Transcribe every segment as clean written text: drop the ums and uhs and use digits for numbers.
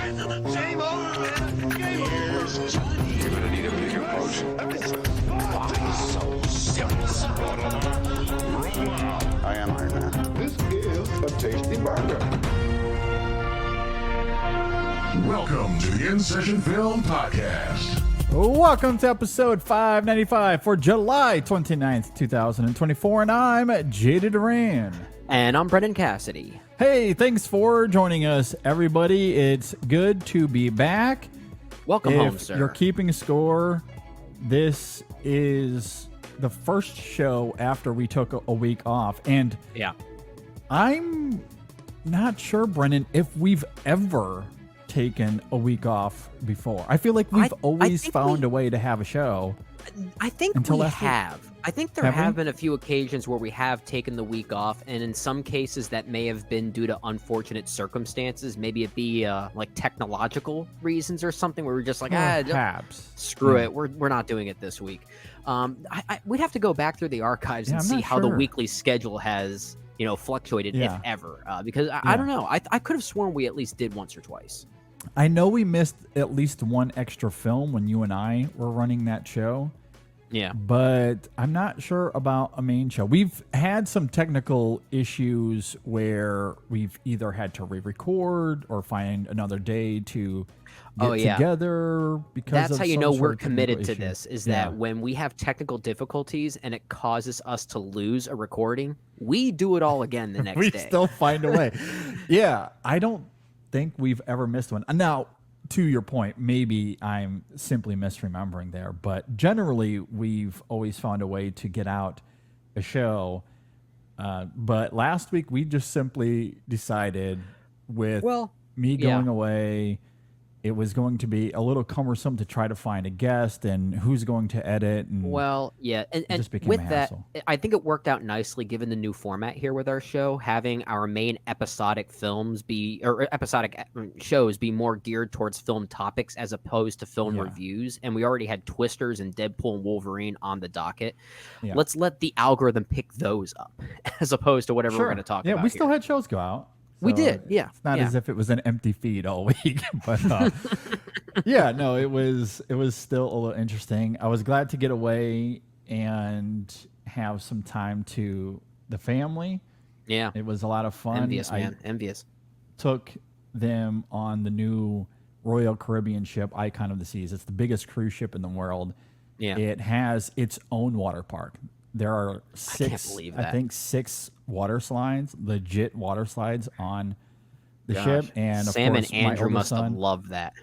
Game over, man. Game over. Johnny. You're gonna need a bigger boat. Why so serious? Roll out. I am Iron Man. This is a tasty burger. Welcome to the In Session Film Podcast. Welcome to episode 595 for July 29th, 2024, and I'm Jay Ledbetter. And I'm Brendan Cassidy. Hey, thanks for joining us, everybody. It's good to be back. Welcome if home, sir. You're keeping score. This is the first show after we took a week off, and yeah, I'm not sure, Brendan, if we've ever taken a week off before. I feel like we've always found a way to have a show. I think we have. I think there have been a few occasions where we have taken the week off, and in some cases that may have been due to unfortunate circumstances. Maybe it be like technological reasons or something where we're just like, screw it, we're not doing it this week. We'd have to go back through the archives and see how the weekly schedule has, fluctuated, if ever. Because I don't know. I could have sworn we at least did once or twice. I know we missed at least one extra film when you and I were running that show. Yeah. But I'm not sure about a main show. We've had some technical issues where we've either had to re-record or find another day to get together. Because that's how you know we're of committed to issue. this, is that when we have technical difficulties and it causes us to lose a recording, we do it all again the next we day. Still find a way. Yeah, I don't think we've ever missed one. Now, to your point, maybe I'm simply misremembering there, but generally we've always found a way to get out a show. But last week we just simply decided with me going away, it was going to be a little cumbersome to try to find a guest and who's going to edit. And and with that, I think it worked out nicely given the new format here with our show, having our main episodic shows be more geared towards film topics as opposed to film reviews. And we already had Twisters and Deadpool and Wolverine on the docket. Yeah. Let's let the algorithm pick those up as opposed to whatever we're going to talk about. Yeah, we still had shows go out. So we did, yeah. It's not as if it was an empty feed all week, but it was still a little interesting. I was glad to get away and have some time to the family. Yeah, it was a lot of fun. Envious. Took them on the new Royal Caribbean ship, Icon of the Seas. It's the biggest cruise ship in the world. Yeah, it has its own water park. There are six water slides, legit water slides on the ship. And of Sam course, and Andrew must have loved that.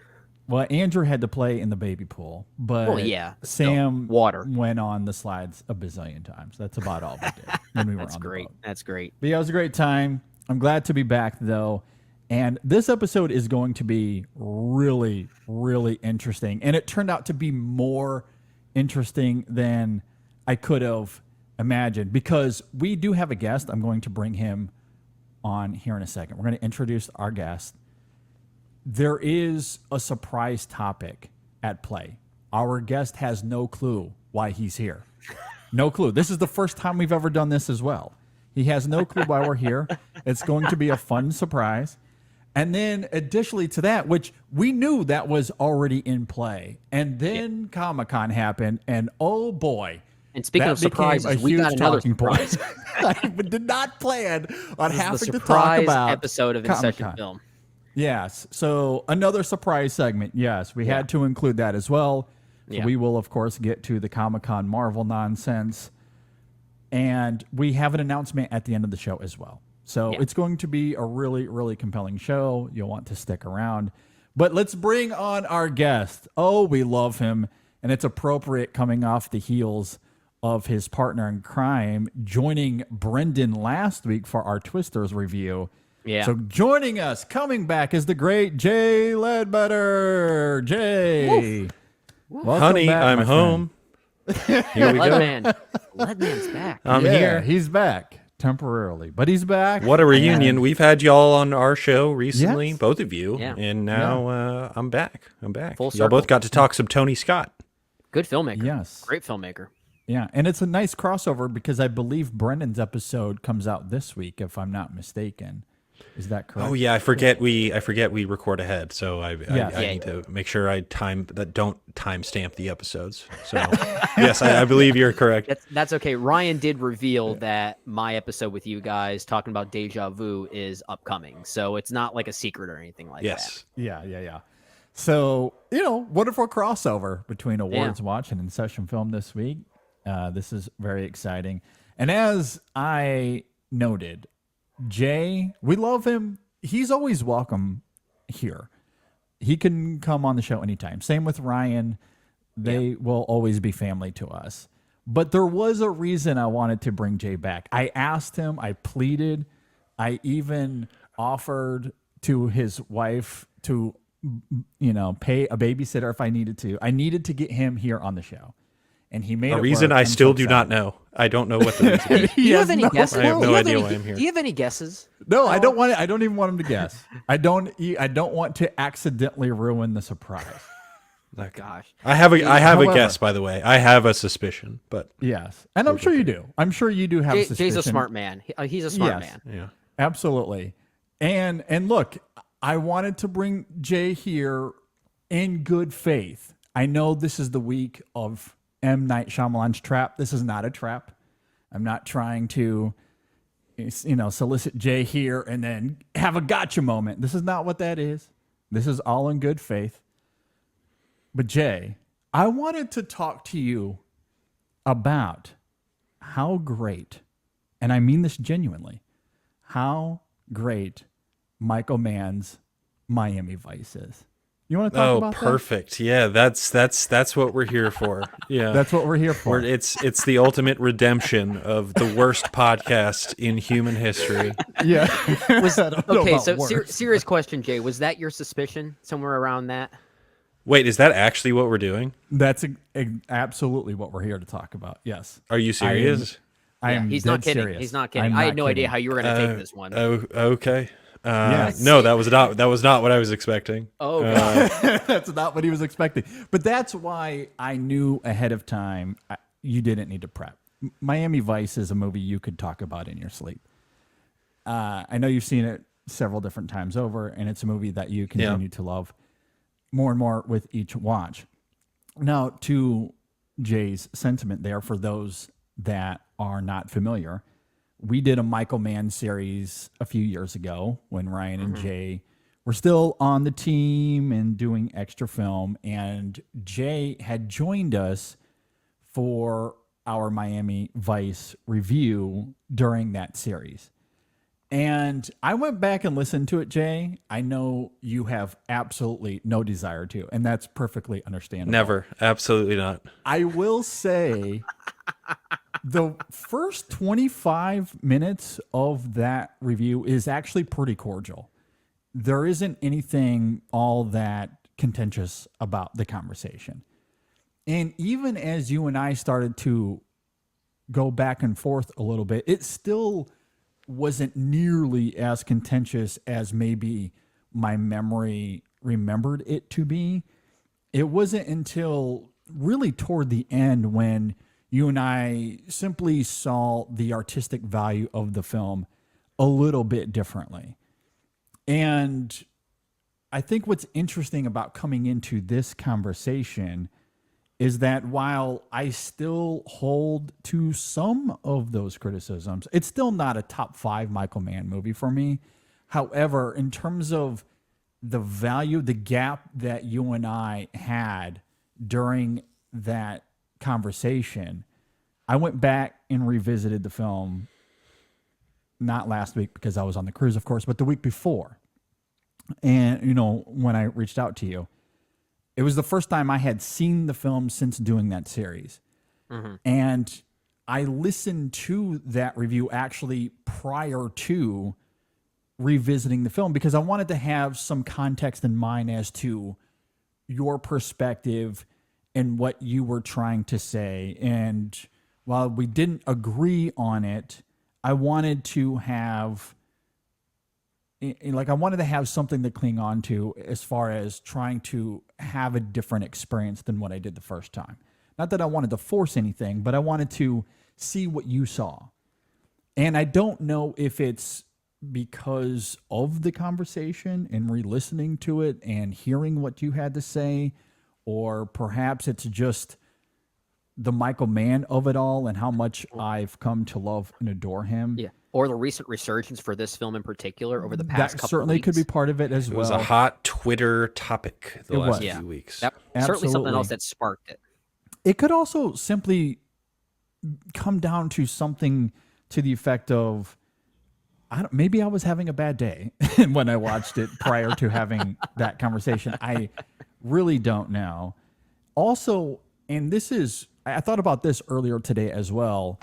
Well, Andrew had to play in the baby pool, but Sam went on the slides a bazillion times. That's about all we did when we were on the boat. That's great. But yeah, it was a great time. I'm glad to be back, though. And this episode is going to be really, really interesting. And it turned out to be more interesting than I could have imagined, because we do have a guest. I'm going to bring him on here in a second. We're going to introduce our guest. There is a surprise topic at play. Our guest has no clue why he's here. No clue. This is the first time we've ever done this as well. He has no clue why we're here. It's going to be a fun surprise. And then additionally to that, which we knew that was already in play, and then Comic-Con happened, and oh boy. And speaking of surprises, we got another surprise. I did not plan on having to talk about episode of In Session Film. Yes. So another surprise segment. Yes, we had to include that as well. So we will, of course, get to the Comic-Con Marvel nonsense. And we have an announcement at the end of the show as well. So it's going to be a really, really compelling show. You'll want to stick around. But let's bring on our guest. Oh, we love him. And it's appropriate coming off the heels of his partner in crime, joining Brendan last week for our Twisters review. Yeah. So joining us, coming back, is the great Jay Ledbetter. Jay. Honey, back, I'm home. Here we go. Ledman's back. I'm here. He's back temporarily, but he's back. What a reunion. We've had y'all on our show recently, both of you. Yeah. And now I'm back. Full y'all both got to talk some Tony Scott. Good filmmaker. Yes. Great filmmaker. Yeah, and it's a nice crossover because I believe Brendan's episode comes out this week, if I'm not mistaken. Is that correct? Oh yeah, I forget we record ahead, so I need to make sure I don't timestamp the episodes. So yes, I believe you're correct. That's okay. Ryan did reveal that my episode with you guys talking about deja vu is upcoming, so it's not like a secret or anything like that. Yeah. So wonderful crossover between Awards Watch and In Session Film this week. This is very exciting, and as I noted, Jay, we love him. He's always welcome here. He can come on the show anytime. Same with Ryan. They will always be family to us. But there was a reason I wanted to bring Jay back. I asked him, I pleaded, I even offered to his wife to, pay a babysitter if I needed to. I needed to get him here on the show. And he made a reason I still do not know. I don't know what the reason is. Do you have any guesses? I have no idea why I'm here. Do you have any guesses? No, I don't want it. I don't even want him to guess. I don't want to accidentally ruin the surprise. Oh, gosh. I have a guess, by the way. I have a suspicion, but yes, and I'm sure you do. I'm sure you do have a suspicion. Jay's a smart man. He's a smart man. Yeah, absolutely. And look, I wanted to bring Jay here in good faith. I know this is the week of M. Night Shyamalan's Trap. This is not a trap. I'm not trying to, solicit Jay here and then have a gotcha moment. This is not what that is. This is all in good faith. But Jay, I wanted to talk to you about how great, and I mean this genuinely, how great Michael Mann's Miami Vice is. You want to talk about that? Oh, perfect. Yeah, that's what we're here for. Yeah. That's what we're here for. It's the ultimate redemption of the worst podcast in human history. Yeah. Okay, so serious question, Jay. Was that your suspicion somewhere around that? Wait, is that actually what we're doing? That's absolutely what we're here to talk about. Yes. Are you serious? I am. He's not kidding. Serious. He's not kidding. I had no idea how you were going to take this one. Oh, okay. Yes. No, that was not what I was expecting. Oh, God. That's not what he was expecting. But that's why I knew ahead of time you didn't need to prep. Miami Vice is a movie you could talk about in your sleep. I know you've seen it several different times over, and it's a movie that you continue to love more and more with each watch. Now, to Jay's sentiment there, for those that are not familiar, we did a Michael Mann series a few years ago when Ryan and Jay were still on the team and doing extra film, and Jay had joined us for our Miami Vice review during that series. And I went back and listened to it, Jay. I know you have absolutely no desire to, and that's perfectly understandable. Never. Absolutely not. I will say the first 25 minutes of that review is actually pretty cordial. There isn't anything all that contentious about the conversation. And even as you and I started to go back and forth a little bit, it still wasn't nearly as contentious as maybe my memory remembered it to be. It wasn't until really toward the end when you and I simply saw the artistic value of the film a little bit differently. And I think what's interesting about coming into this conversation is that while I still hold to some of those criticisms, it's still not a top 5 Michael Mann movie for me. However, in terms of the value, the gap that you and I had during that conversation, I went back and revisited the film, not last week because I was on the cruise, of course, but the week before. And, when I reached out to you, it was the first time I had seen the film since doing that series. And I listened to that review actually prior to revisiting the film because I wanted to have some context in mind as to your perspective and what you were trying to say. And while we didn't agree on it, I wanted to have something to cling on to as far as trying to have a different experience than what I did the first time. Not that I wanted to force anything, but I wanted to see what you saw. And I don't know if it's because of the conversation and re-listening to it and hearing what you had to say, or perhaps it's just the Michael Mann of it all and how much I've come to love and adore him. Yeah. Or the recent resurgence for this film in particular over the past couple certainly of weeks. could be part of it as well. It was a hot Twitter topic the last Yeah. few weeks. Yep. Certainly something Absolutely. else that sparked it. It could also simply come down to something to the effect of, maybe I was having a bad day when I watched it prior to having that conversation. I really don't know. Also, and I thought about this earlier today as well.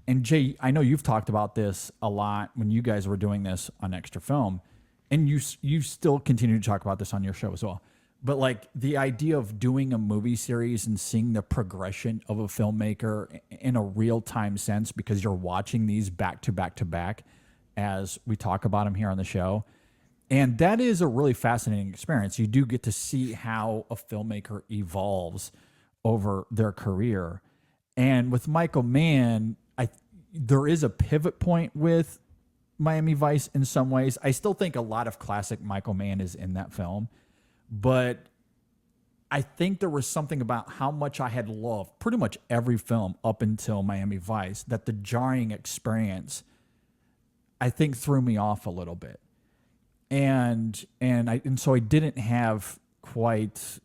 And Jay, I know you've talked about this a lot when you guys were doing this on Extra Film, and you still continue to talk about this on your show as well. But like the idea of doing a movie series and seeing the progression of a filmmaker in a real time sense, because you're watching these back to back to back as we talk about them here on the show. And that is a really fascinating experience. You do get to see how a filmmaker evolves over their career. And with Michael Mann, there is a pivot point with Miami Vice in some ways. I still think a lot of classic Michael Mann is in that film, but I think there was something about how much I had loved pretty much every film up until Miami Vice that the jarring experience, I think, threw me off a little bit. And so I didn't have quite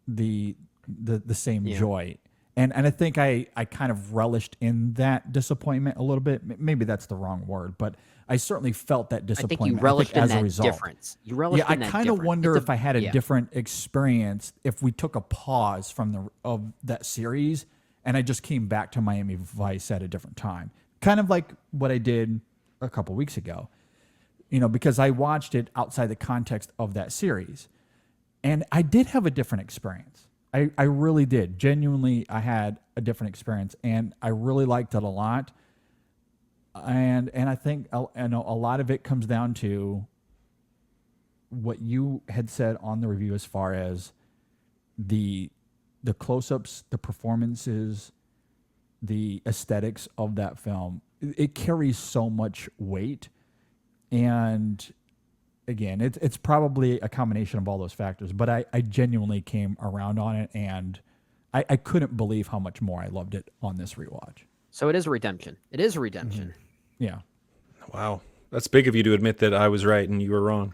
the same joy. And I think I kind of relished in that disappointment a little bit. Maybe that's the wrong word, but I certainly felt that disappointment. I think you relished in as a that result. difference. You relished in that I kind of difference. wonder if I had a different experience if we took a pause from of that series and I just came back to Miami Vice at a different time. Kind of like what I did a couple weeks ago. Because I watched it outside the context of that series. And I did have a different experience. I really did. Genuinely, I had a different experience, and I really liked it a lot. And I think a lot of it comes down to what you had said on the review as far as the close-ups, the performances, the aesthetics of that film. It carries so much weight. And again, it's probably a combination of all those factors, but I genuinely came around on it, and I couldn't believe how much more I loved it on this rewatch. So it is a redemption. It is a redemption. Mm-hmm. Yeah. Wow. That's big of you to admit that I was right and you were wrong.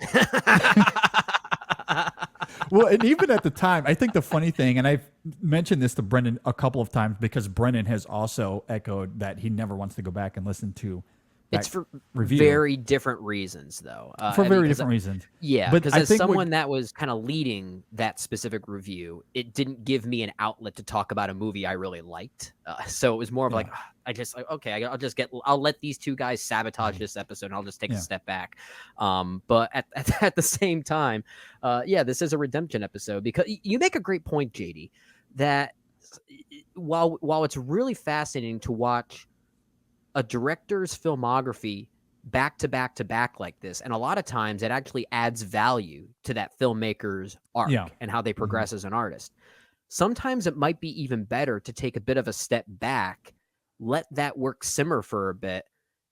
Well, and even at the time, I think the funny thing, and I've mentioned this to Brendan a couple of times because Brendan has also echoed that he never wants to go back and listen to It's for review. very different reasons, though. For very different reasons. Yeah, But because I as think someone that was kind of leading that specific review, it didn't give me an outlet to talk about a movie I really liked. So it was more of like, I'll let these two guys sabotage this episode, and I'll just take a step back. But at the same time, this is a redemption episode, because you make a great point, JD, that while it's really fascinating to watch a director's filmography back to back to back like this, and a lot of times it actually adds value to that filmmaker's arc and how they progress as an artist. Sometimes it might be even better to take a bit of a step back, let that work simmer for a bit,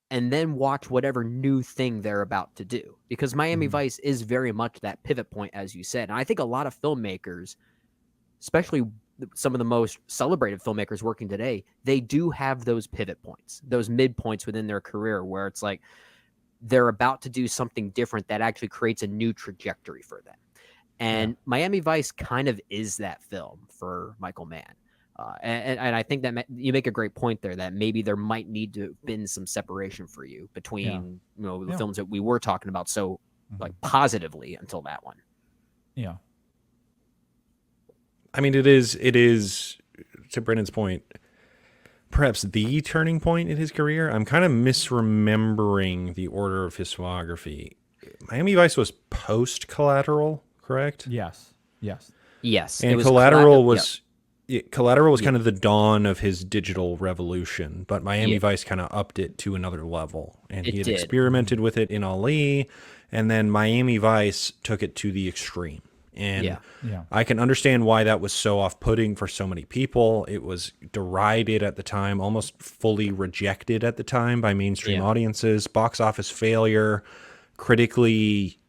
and then watch whatever new thing they're about to do. Because Miami Vice is very much that pivot point, as you said. And I think a lot of filmmakers, especially some of the most celebrated filmmakers working today, they do have those pivot points, those midpoints within their career where it's like they're about to do something different that actually creates a new trajectory for them. And Miami Vice kind of is that film for Michael Mann. And I think that you make a great point there, that maybe there might need to have been some separation for you between the films that we were talking about so like positively until that one. Yeah. I mean, it is, to Brendan's point, perhaps the turning point in his career. I'm kind of misremembering the order of his filmography. Miami Vice was post-Collateral, correct? Yes. And Collateral was kind of the dawn of his digital revolution, but Miami Vice kind of upped it to another level. And he had experimented with it in Ali, and then Miami Vice took it to the extreme. And Yeah. I can understand why that was so off-putting for so many people. It was derided at the time, almost fully rejected at the time by mainstream audiences. Box office failure, critically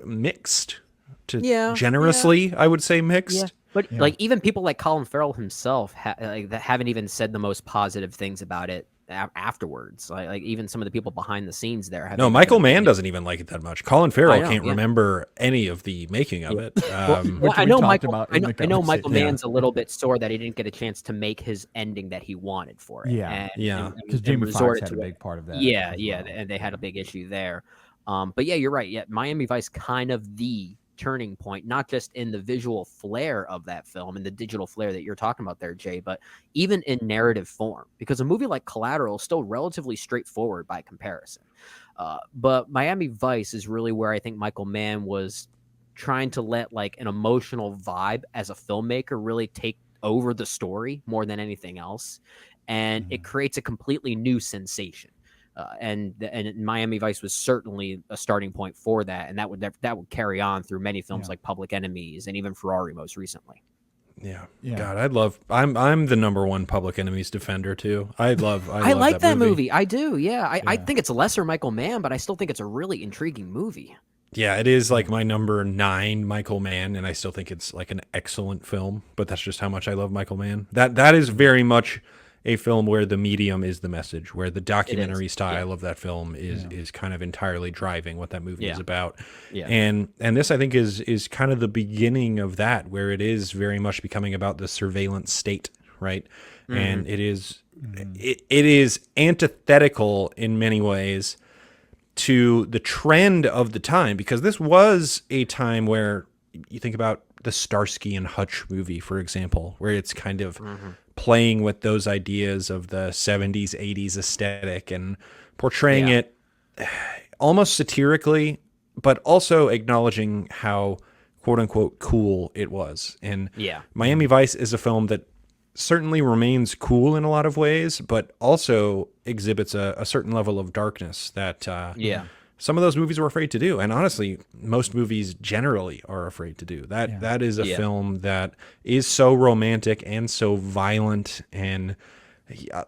mixed to generously, I would say mixed. Yeah. But like even people like Colin Farrell himself that haven't even said the most positive things about it afterwards. Like even some of the people behind the scenes there. No, Michael Mann doesn't even like it that much. Colin Farrell can't remember any of the making of it. Well, I know Michael conversation. Mann's a little bit sore that he didn't get a chance to make his ending that he wanted for it. Because Jamie Foxx had a big part of that. And they had a big issue there. But yeah, you're right. Yeah, Miami Vice kind of the turning point, not just in the visual flair of that film and the digital flair that you're talking about there, Jay, but even in narrative form, because a movie like Collateral is still relatively straightforward by comparison. But Miami Vice is really where I think Michael Mann was trying to let like an emotional vibe as a filmmaker really take over the story more than anything else. And it creates a completely new sensation. And Miami Vice was certainly a starting point for that, and that would carry on through many films like Public Enemies and even Ferrari most recently. Yeah. God, I'm the number one Public Enemies defender too. I like that movie. I do. Yeah. I think it's a lesser Michael Mann, but I still think it's a really intriguing movie. Yeah, it is like my number 9 Michael Mann, and I still think it's like an excellent film, but that's just how much I love Michael Mann. That is very much a film where the medium is the message, where the documentary style of that film is kind of entirely driving what that movie is about. Yeah. And this, I think, is kind of the beginning of that, where it is very much becoming about the surveillance state, right? And it is it is antithetical in many ways to the trend of the time, because this was a time where you think about the Starsky and Hutch movie, for example, where it's kind of playing with those ideas of the 70s, 80s aesthetic and portraying it almost satirically, but also acknowledging how quote unquote cool it was. And Miami Vice is a film that certainly remains cool in a lot of ways, but also exhibits a certain level of darkness that some of those movies were afraid to do. And honestly, most movies generally are afraid to do. That is a film that is so romantic and so violent, and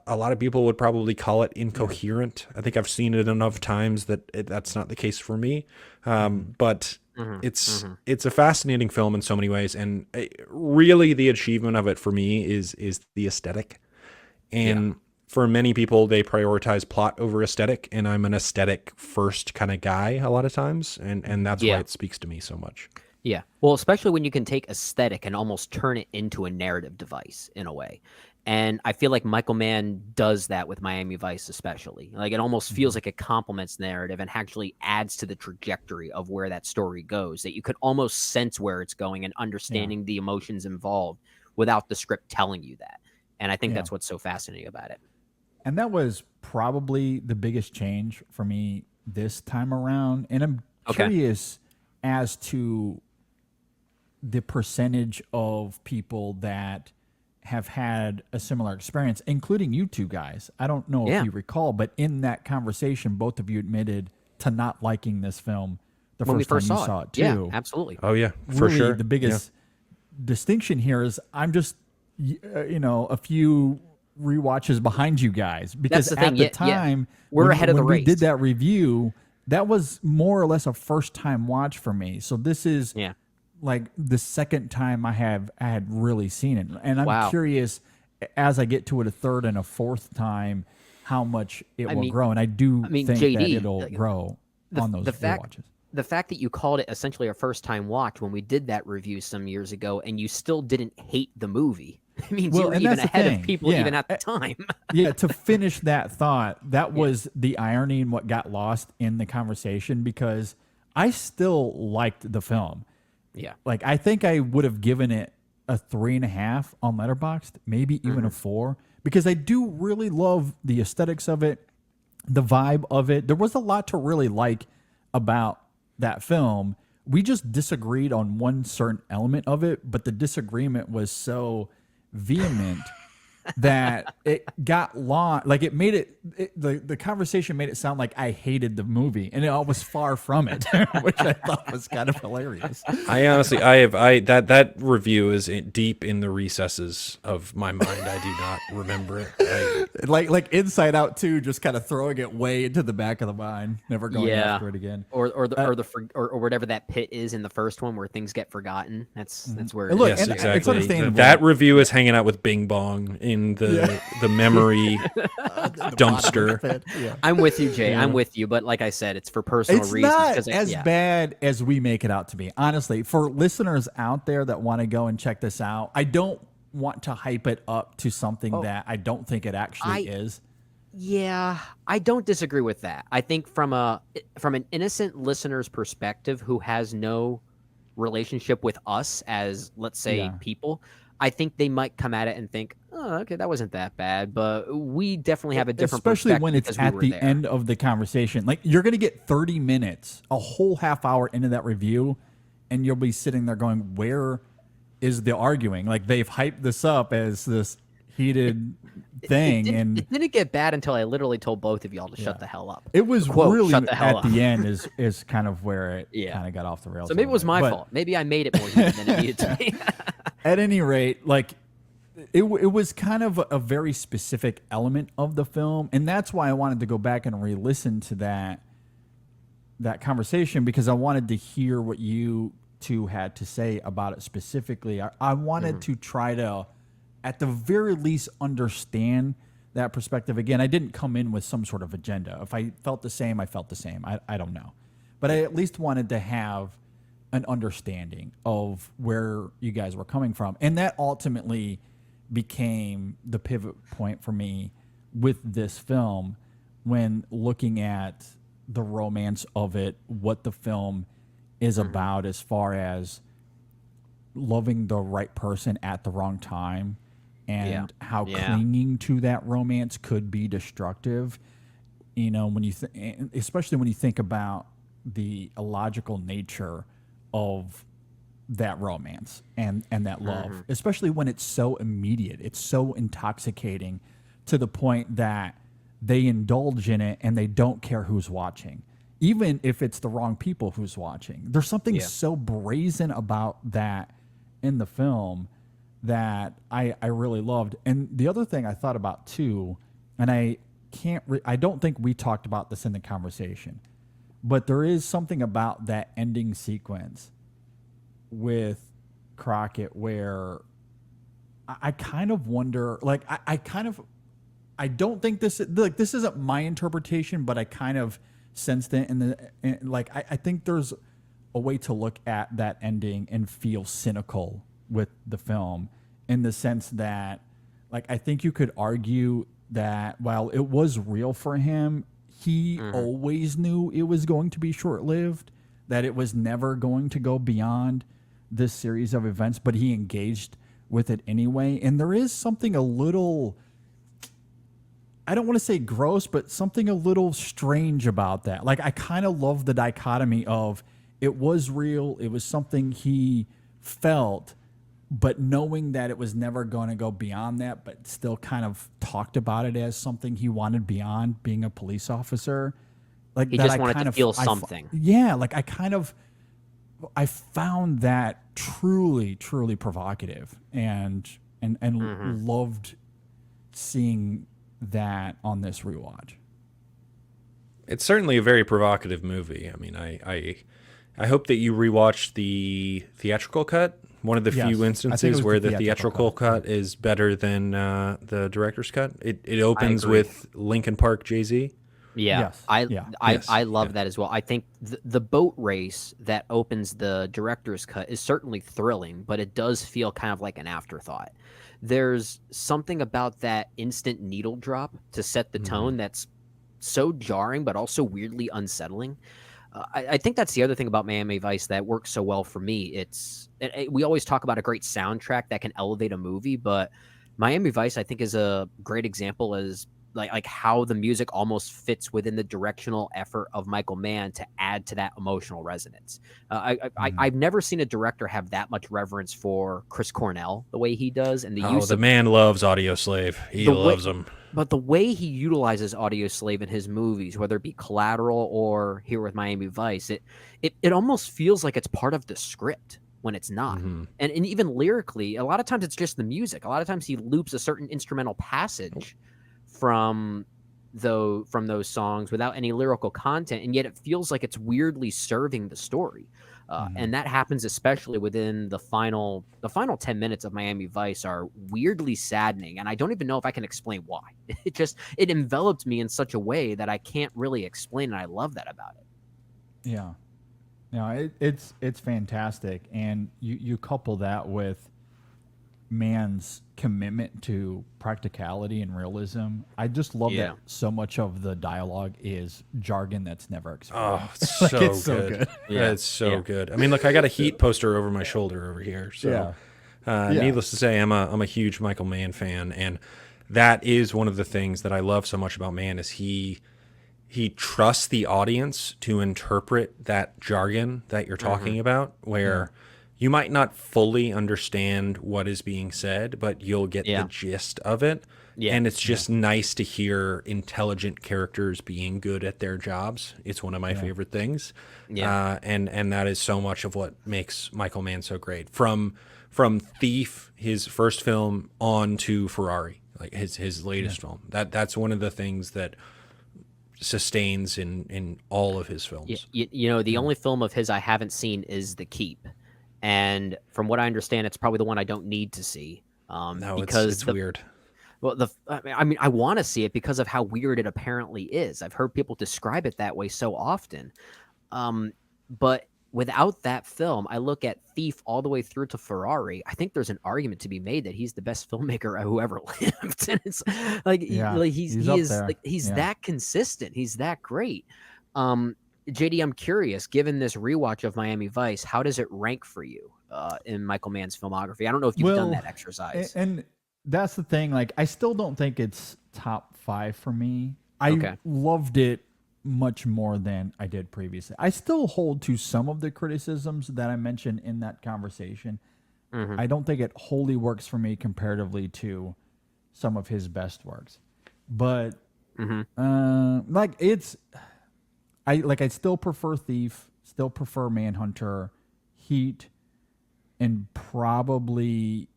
a lot of people would probably call it incoherent. I think I've seen it enough times that that's not the case for me. But it's a fascinating film in so many ways, and really the achievement of it for me is the aesthetic. And for many people, they prioritize plot over aesthetic, and I'm an aesthetic first kind of guy a lot of times, and that's why it speaks to me so much. Yeah. Well, especially when you can take aesthetic and almost turn it into a narrative device in a way. And I feel like Michael Mann does that with Miami Vice especially. Like it almost feels like it complements narrative and actually adds to the trajectory of where that story goes, that you could almost sense where it's going and understanding the emotions involved without the script telling you that. And I think that's what's so fascinating about it. And that was probably the biggest change for me this time around. And I'm curious as to the percentage of people that have had a similar experience, including you two guys. I don't know if you recall, but in that conversation, both of you admitted to not liking this film when we first saw it too. Yeah, absolutely. Oh yeah, for really, sure. The biggest distinction here is I'm just, a few rewatches behind you guys, because at the time we're ahead of the race. We did that review, that was more or less a first time watch for me. So this is like the second time I had really seen it, and I'm curious as I get to it a third and a fourth time how much it will grow, and I think JD, that it'll grow on those rewatches. The fact that you called it essentially a first time watch when we did that review some years ago, and you still didn't hate the movie, means you were even ahead of people even at the time. To finish that thought, that was the irony and what got lost in the conversation, because I still liked the film. Yeah. Like, I think I would have given it a 3.5 on Letterboxd, maybe even a 4, because I do really love the aesthetics of it, the vibe of it. There was a lot to really like about that film. We just disagreed on one certain element of it, but the disagreement was so vehement that it got long. Like it made the conversation made it sound like I hated the movie, and it was far from it, which I thought was kind of hilarious. I honestly, that review is deep in the recesses of my mind. I do not remember it. Like Inside Out 2, just kind of throwing it way into the back of the mind, never going after it again. Or whatever that pit is in the first one where things get forgotten. That's where. Look, Yes, and exactly. it's understandable. That review is hanging out with Bing Bong in the memory dumpster. Yeah. I'm with you, Jay. I'm with you, but like I said, it's for personal It's reasons. not 'cause as bad as we make it out to be. Honestly, for listeners out there that want to go and check this out, I don't want to hype it up to something that I don't think it actually is. Yeah, I don't disagree with that. I think from an innocent listener's perspective who has no relationship with us as, let's say, people, I think they might come at it and think, oh, okay, that wasn't that bad. But we definitely have a different Especially perspective when it's because we at were the there. end of the conversation. Like, you're going to get 30 minutes, a whole half hour into that review, and you'll be sitting there going, where is the arguing? Like, they've hyped this up as this heated thing. It didn't get bad until I literally told both of y'all to shut the hell up. It was Quote, really shut the hell at up. the end is kind of where it kind of got off the rails. So maybe it was my But fault. Maybe I made it more heated than it needed to be. At any rate, like it was kind of a very specific element of the film, and that's why I wanted to go back and re-listen to that conversation, because I wanted to hear what you two had to say about it specifically. I wanted to try to, at the very least, understand that perspective. Again, I didn't come in with some sort of agenda. If I felt the same, I felt the same. I don't know. But I at least wanted to have an understanding of where you guys were coming from. And that ultimately became the pivot point for me with this film, when looking at the romance of it, what the film is about as far as loving the right person at the wrong time, and how clinging to that romance could be destructive. You know, when you especially when you think about the illogical nature of that romance and that love, especially when it's so immediate, it's so intoxicating to the point that they indulge in it and they don't care who's watching, even if it's the wrong people who's watching. There's something so brazen about that in the film that I really loved. And the other thing I thought about too, and I don't think we talked about this in the conversation, but there is something about that ending sequence with Crockett where I kind of wonder, like, I don't think this isn't my interpretation, but I kind of sensed it I think there's a way to look at that ending and feel cynical with the film, in the sense that, like, I think you could argue that while it was real for him, he always knew it was going to be short-lived, that it was never going to go beyond this series of events, but he engaged with it anyway. And there is something a little, I don't want to say gross, but something a little strange about that. Like, I kind of love the dichotomy of it was real, it was something he felt, but knowing that it was never going to go beyond that, but still kind of talked about it as something he wanted beyond being a police officer. Like, He that just wanted to feel something. Like, I found that truly, truly provocative, and loved seeing that on this rewatch. It's certainly a very provocative movie. I mean, I hope that you rewatch the theatrical cut. One of the few instances where the theatrical cut is better than the director's cut. It opens with Linkin Park Jay-Z. Yeah, I love that as well. I think the boat race that opens the director's cut is certainly thrilling, but it does feel kind of like an afterthought. There's something about that instant needle drop to set the tone that's so jarring, but also weirdly unsettling. I think that's the other thing about Miami Vice that works so well for me. We always talk about a great soundtrack that can elevate a movie, but Miami Vice, I think, is a great example as like how the music almost fits within the directional effort of Michael Mann to add to that emotional resonance. I've never seen a director have that much reverence for Chris Cornell the way he does, and the use the of man loves Audio Slave. He loves him. But the way he utilizes Audio Slave in his movies, whether it be Collateral or Here with Miami Vice, it almost feels like it's part of the script when it's not. And even lyrically, a lot of times it's just the music. A lot of times he loops a certain instrumental passage from those songs without any lyrical content, and yet it feels like it's weirdly serving the story. And that happens especially within the final 10 minutes of Miami Vice are weirdly saddening, and I don't even know if I can explain why. It enveloped me in such a way that I can't really explain, and I love that about it. Yeah. No, it's fantastic, and you couple that with Mann's commitment to practicality and realism. I just love that so much of the dialogue is jargon that's never explained. Oh, it's It's so so good. good. Yeah, it's so good. I mean, look, I got a Heat poster over my shoulder over here. So, needless to say, I'm a huge Michael Mann fan, and that is one of the things that I love so much about Mann is he trusts the audience to interpret that jargon that you're talking about, where you might not fully understand what is being said, but you'll get the gist of it. Yeah. And it's just nice to hear intelligent characters being good at their jobs. It's one of my favorite things. Yeah. And that is so much of what makes Michael Mann so great. From Thief, his first film, on to Ferrari, like his latest film. That's one of the things that sustains in all of his films. You know, the only film of his I haven't seen is The Keep. And from what I understand, it's probably the one I don't need to see. No, because it's weird. Well, I mean, I want to see it because of how weird it apparently is. I've heard people describe it that way so often. But without that film, I look at Thief all the way through to Ferrari. I think there's an argument to be made that he's the best filmmaker who ever lived. And it's like, he's that consistent. He's that great. JD, I'm curious, given this rewatch of Miami Vice, how does it rank for you in Michael Mann's filmography? I don't know if you've done that exercise. And that's the thing. Like, I still don't think it's top 5 for me. I loved it much more than I did previously. I still hold to some of the criticisms that I mentioned in that conversation. I don't think it wholly works for me comparatively to some of his best works. But I still prefer Thief, still prefer Manhunter, Heat, and probably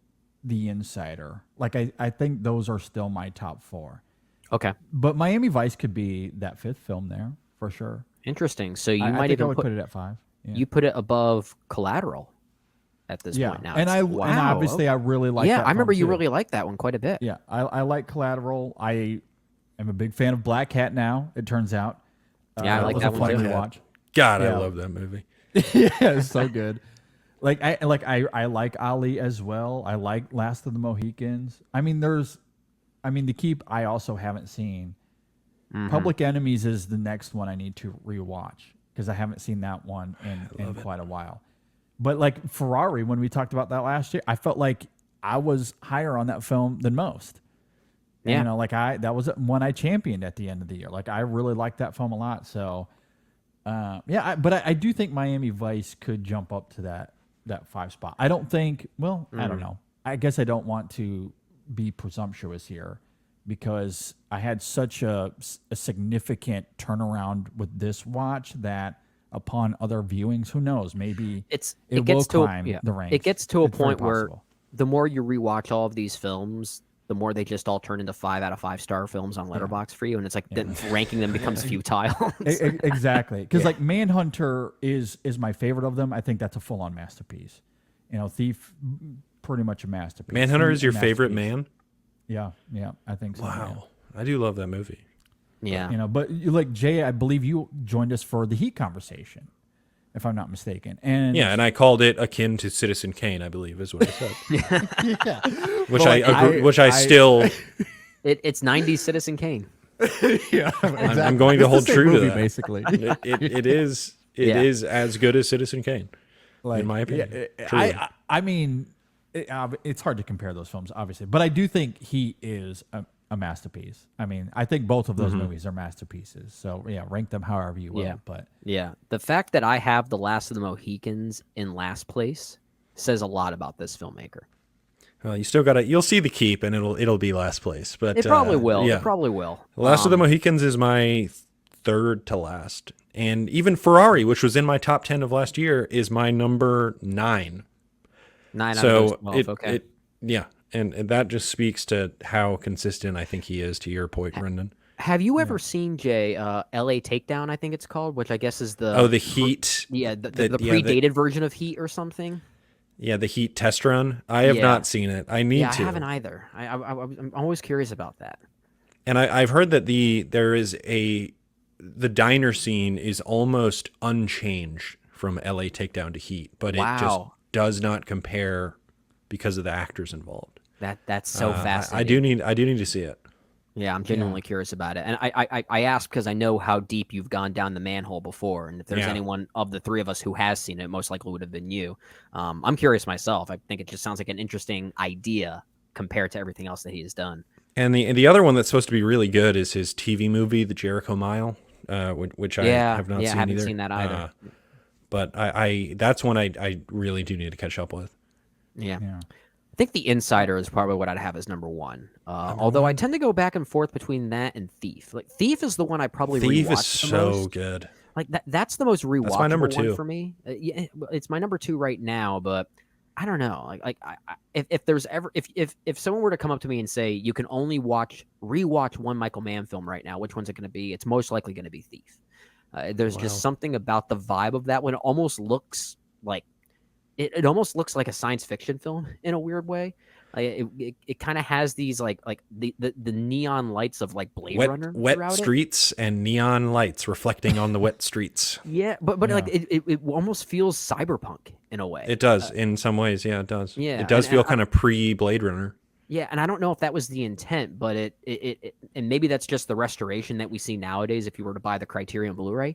The Insider. Like, I think those are still my top 4. Okay. But Miami Vice could be that 5th film there, for sure. Interesting. So you I might think even I would put it at 5. Yeah. You put it above Collateral at this point now. And and obviously I really like that. Yeah, I remember you too. really liked that one quite a bit. Yeah, I like Collateral. I am a big fan of Black Cat now, it turns out. Yeah, I like that one too. Watch. God, I love that movie. Yeah, it's so good. I like Ali as well. I like Last of the Mohicans. The Keep I also haven't seen. Public Enemies is the next one I need to rewatch because I haven't seen that one in quite a while. But like Ferrari, when we talked about that last year, I felt like I was higher on that film than most. Yeah. You know, that was one I championed at the end of the year. Like, I really liked that film a lot. So, but I do think Miami Vice could jump up to that 5 spot. I don't think, I don't know. I guess I don't want to be presumptuous here because I had such a significant turnaround with this watch that upon other viewings, who knows, maybe it will climb the ranks. It gets to a point where the more you rewatch all of these films, the more they just all turn into 5 out of 5 star films on Letterboxd for you, and it's like then ranking them becomes futile. Exactly, because like Manhunter is my favorite of them. I think that's a full on masterpiece. You know, Thief, pretty much a masterpiece. Manhunter is your favorite man? Yeah, I think so. Wow, I do love that movie. Yeah, you know, but like Jay, I believe you joined us for the Heat conversation, if I'm not mistaken. And and I called it akin to Citizen Kane, I believe, is what I said. Which I still. It's 90s Citizen Kane. Exactly. I'm going to hold true to that. Basically, it is as good as Citizen Kane, in my opinion. I mean, it's hard to compare those films, obviously, but I do think he is a a masterpiece. I mean, I think both of those movies are masterpieces. So yeah, rank them however you will. Yeah. But Yeah, the fact that I have The Last of the Mohicans in last place says a lot about this filmmaker. Well, you'll see The Keep, and it'll be last place. But It probably will. Yeah. It probably will. Last of the Mohicans is my third to last. And even Ferrari, which was in my top 10 of last year, is my number 9. 9 out So of 12. Okay. Yeah. And that just speaks to how consistent I think he is, to your point, Brendan. Have you ever seen, Jay, L.A. Takedown, I think it's called, which I guess is the Heat. Yeah, the predated version of Heat or something. Yeah, the Heat test run. I have not seen it. I need to. I haven't either. I'm always curious about that. And I've heard that the diner scene is almost unchanged from LA Takedown to Heat, but it just does not compare because of the actors involved. That's so fascinating. I do need to see it. Yeah, I'm genuinely curious about it. And I asked because I know how deep you've gone down the manhole before. And if there's anyone of the three of us who has seen it, most likely would have been you. I'm curious myself. I think it just sounds like an interesting idea compared to everything else that he has done. And the other one that's supposed to be really good is his TV movie, The Jericho Mile, which I have not seen either. Yeah, I haven't seen that either. But that's one I really do need to catch up with. Yeah. I think The Insider is probably what I'd have as number 1. Although I tend to go back and forth between that and Thief. Like Thief is the one I probably Thief rewatch is so good. Like that's the most rewatchable That's my number 2 one for me. Yeah, it's my number 2 right now, but I don't know. If there's ever if someone were to come up to me and say you can only rewatch one Michael Mann film right now, which one's it going to be? It's most likely going to be Thief. There's just something about the vibe of that one. It almost looks like it almost looks like a science fiction film in a weird way. It kind of has these like the neon lights of like Blade Runner, wet streets and neon lights reflecting on the wet streets. Yeah, but like it almost feels cyberpunk in a way. It does in some ways. Yeah, it does. Yeah, it does feel kind of pre Blade Runner. Yeah, and I don't know if that was the intent, but it and maybe that's just the restoration that we see nowadays. If you were to buy the Criterion Blu-ray,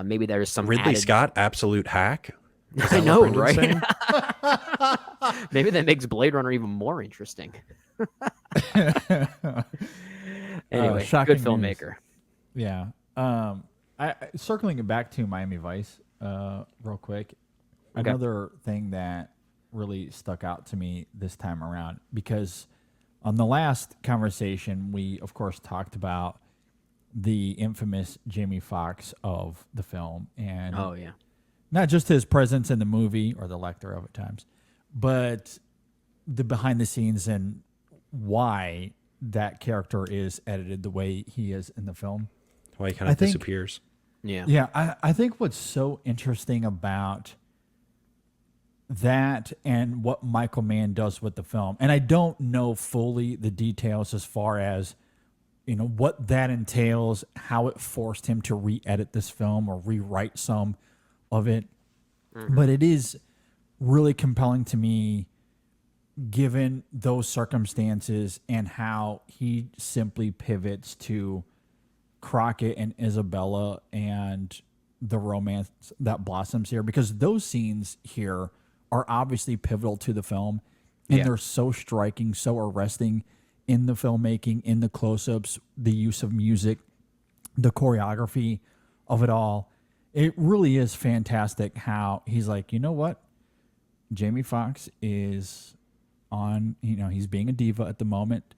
maybe there's some Ridley Scott, absolute hack. I know, right? Maybe that makes Blade Runner even more interesting. Anyway, good filmmaker. News. Yeah. I circling it back to Miami Vice, real quick. Okay. Another thing that really stuck out to me this time around, because on the last conversation, we of course talked about the infamous Jamie Foxx of the film, and not just his presence in the movie or the lector of at times, but the behind the scenes and why that character is edited the way he is in the film. Why he kind of disappears. Yeah. I think what's so interesting about that and what Michael Mann does with the film, and I don't know fully the details as far as, you know, what that entails, how it forced him to re-edit this film or rewrite some of it. But it is really compelling to me given those circumstances and how he simply pivots to Crockett and Isabella and the romance that blossoms here, because those scenes here are obviously pivotal to the film, and they're so striking, so arresting in the filmmaking, in the close-ups, the use of music, the choreography of it all. It really is fantastic how he's like, you know what? Jamie Foxx is on, you know, he's being a diva at the moment,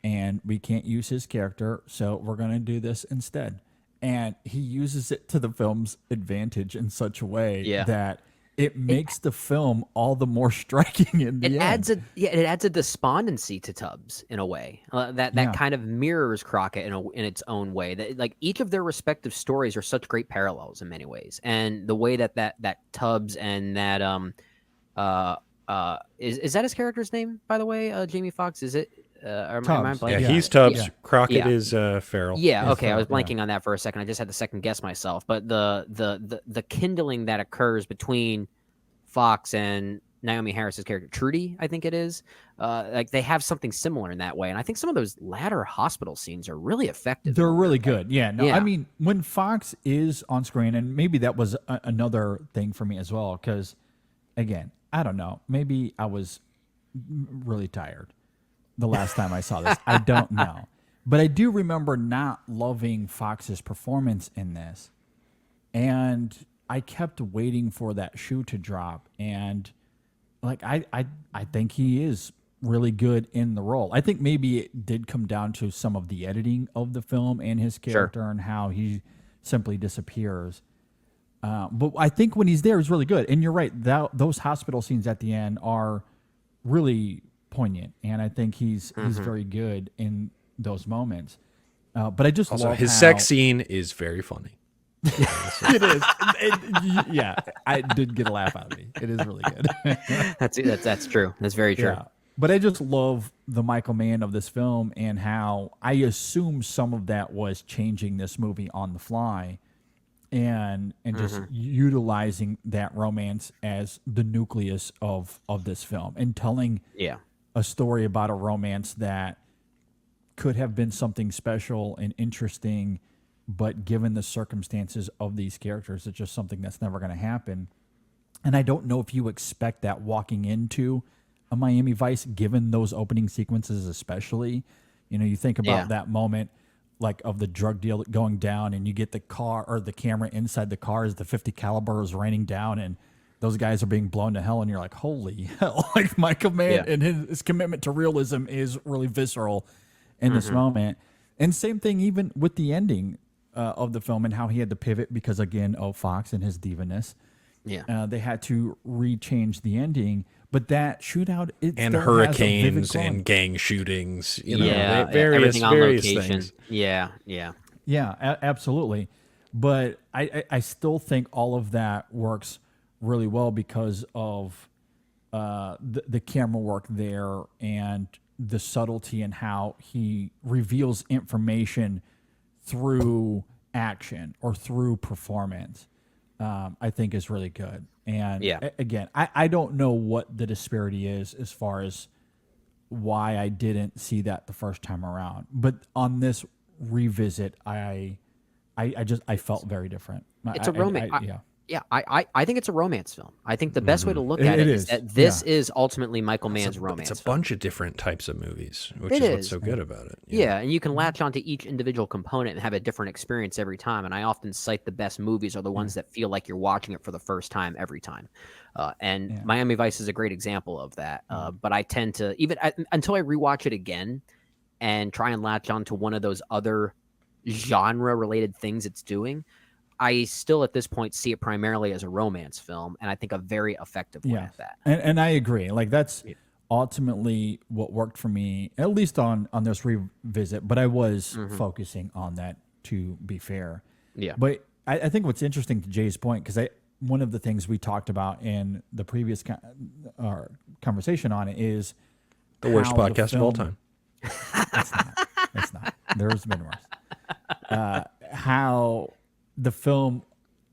and we can't use his character, so we're going to do this instead. And he uses it to the film's advantage in such a way that it makes the film all the more striking in the end. It adds a despondency to Tubbs in a way that kind of mirrors Crockett in its own way. That like each of their respective stories are such great parallels in many ways, and the way that Tubbs and that is that his character's name, by the way? Jamie Foxx, is it? Am I blanking? He's Tubbs. Crockett is Farrell. Yeah, okay. I was blanking on that for a second. I just had to second guess myself. But the kindling that occurs between Fox and Naomi Harris's character, Trudy, I think it is, like they have something similar in that way. And I think some of those latter hospital scenes are really effective. They're really good. Yeah. No, I mean, when Fox is on screen, and maybe that was another thing for me as well, because again, I don't know, maybe I was really tired the last time I saw this. I don't know. But I do remember not loving Fox's performance in this. And I kept waiting for that shoe to drop. And like I think he is really good in the role. I think maybe it did come down to some of the editing of the film and his character and how he simply disappears. But I think when he's there, he's really good. And you're right, those hospital scenes at the end are really poignant, and I think he's very good in those moments. But I just Also, love his how, sex scene is very funny. It is, yeah. I did get a laugh out of me. It is really good. That's true. That's very true. Yeah. But I just love the Michael Mann of this film and how I assume some of that was changing this movie on the fly and just utilizing that romance as the nucleus of this film and telling a story about a romance that could have been something special and interesting, but given the circumstances of these characters, it's just something that's never going to happen. And I don't know if you expect that walking into a Miami Vice, given those opening sequences, especially. You know, you think about that moment, like of the drug deal going down, and you get the car or the camera inside the car as the 50 caliber is raining down, and those guys are being blown to hell, and you're like, holy hell! Like Michael Mann and his commitment to realism is really visceral in this moment. And same thing even with the ending of the film and how he had to pivot because again of Fox and his divaness. They had to rechange the ending. But that shootout, and hurricanes and gang shootings, various location. things. Yeah, absolutely. But I still think all of that works really well because of the camera work there and the subtlety in how he reveals information through action or through performance. I think is really good. And again, I don't know what the disparity is as far as why I didn't see that the first time around. But on this revisit, I felt very different. It's a romance. I think it's a romance film. I think the best way to look at it is that this is ultimately Michael Mann's romance. It's a bunch of different types of movies, which is what's so good about it. Yeah, and you can latch onto each individual component and have a different experience every time. And I often cite the best movies are the ones that feel like you're watching it for the first time every time. Miami Vice is a great example of that. But I tend to, until I rewatch it again and try and latch onto one of those other genre-related things it's doing, I still at this point see it primarily as a romance film, and I think a very effective one at that. And I agree. Like that's ultimately what worked for me, at least on this revisit. But I was focusing on that, to be fair. Yeah. But I think what's interesting to Jay's point, because one of the things we talked about in the previous conversation on it is the worst podcast of all time. It's not. There's been worse. How the film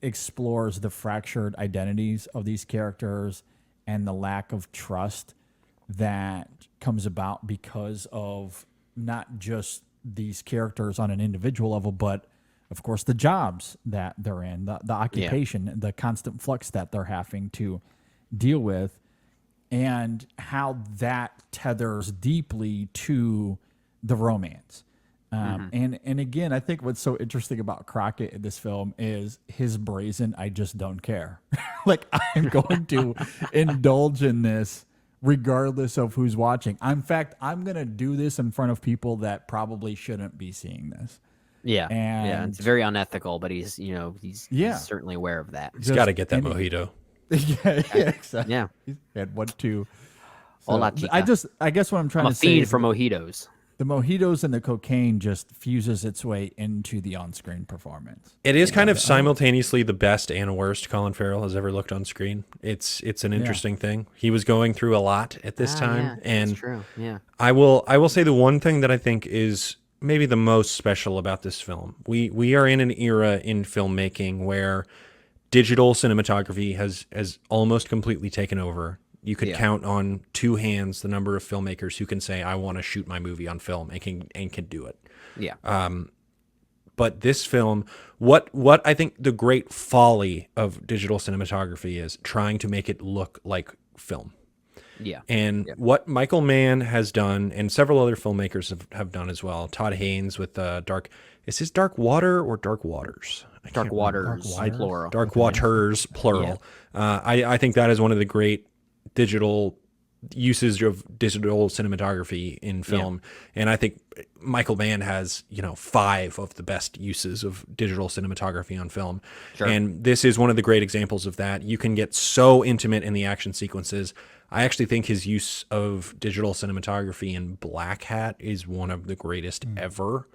explores the fractured identities of these characters and the lack of trust that comes about because of not just these characters on an individual level, but of course the jobs that they're in, the occupation, the constant flux that they're having to deal with, and how that tethers deeply to the romance. And again, I think what's so interesting about Crockett in this film is his brazen, I just don't care. Like, I'm going to indulge in this regardless of who's watching. In fact, I'm going to do this in front of people that probably shouldn't be seeing this. And it's very unethical, but he's certainly aware of that. He's got to get that mojito. Exactly. Yeah. He had 1, 2. So Hola, chica. I guess what I'm trying I'm to a say feed is for mojitos. the mojitos and the cocaine just fuses its way into the on-screen performance. It is kind of simultaneously the best and worst Colin Farrell has ever looked on screen. It's an interesting thing. He was going through a lot at this time, and that's true. Yeah. I will say the one thing that I think is maybe the most special about this film. We are in an era in filmmaking where digital cinematography has almost completely taken over. You could count on 2 hands the number of filmmakers who can say, I want to shoot my movie on film and can do it. Yeah. But this film, what I think the great folly of digital cinematography is trying to make it look like film. Yeah. And what Michael Mann has done, and several other filmmakers have done as well. Todd Haynes with is his Dark Water or Dark Waters? Dark Waters, plural. Dark Waters, plural. I think that is one of the great digital uses of digital cinematography in film. And I think Michael Mann has, 5 of the best uses of digital cinematography on film. Sure. And this is one of the great examples of that. You can get so intimate in the action sequences. I actually think his use of digital cinematography in Black Hat is one of the greatest ever.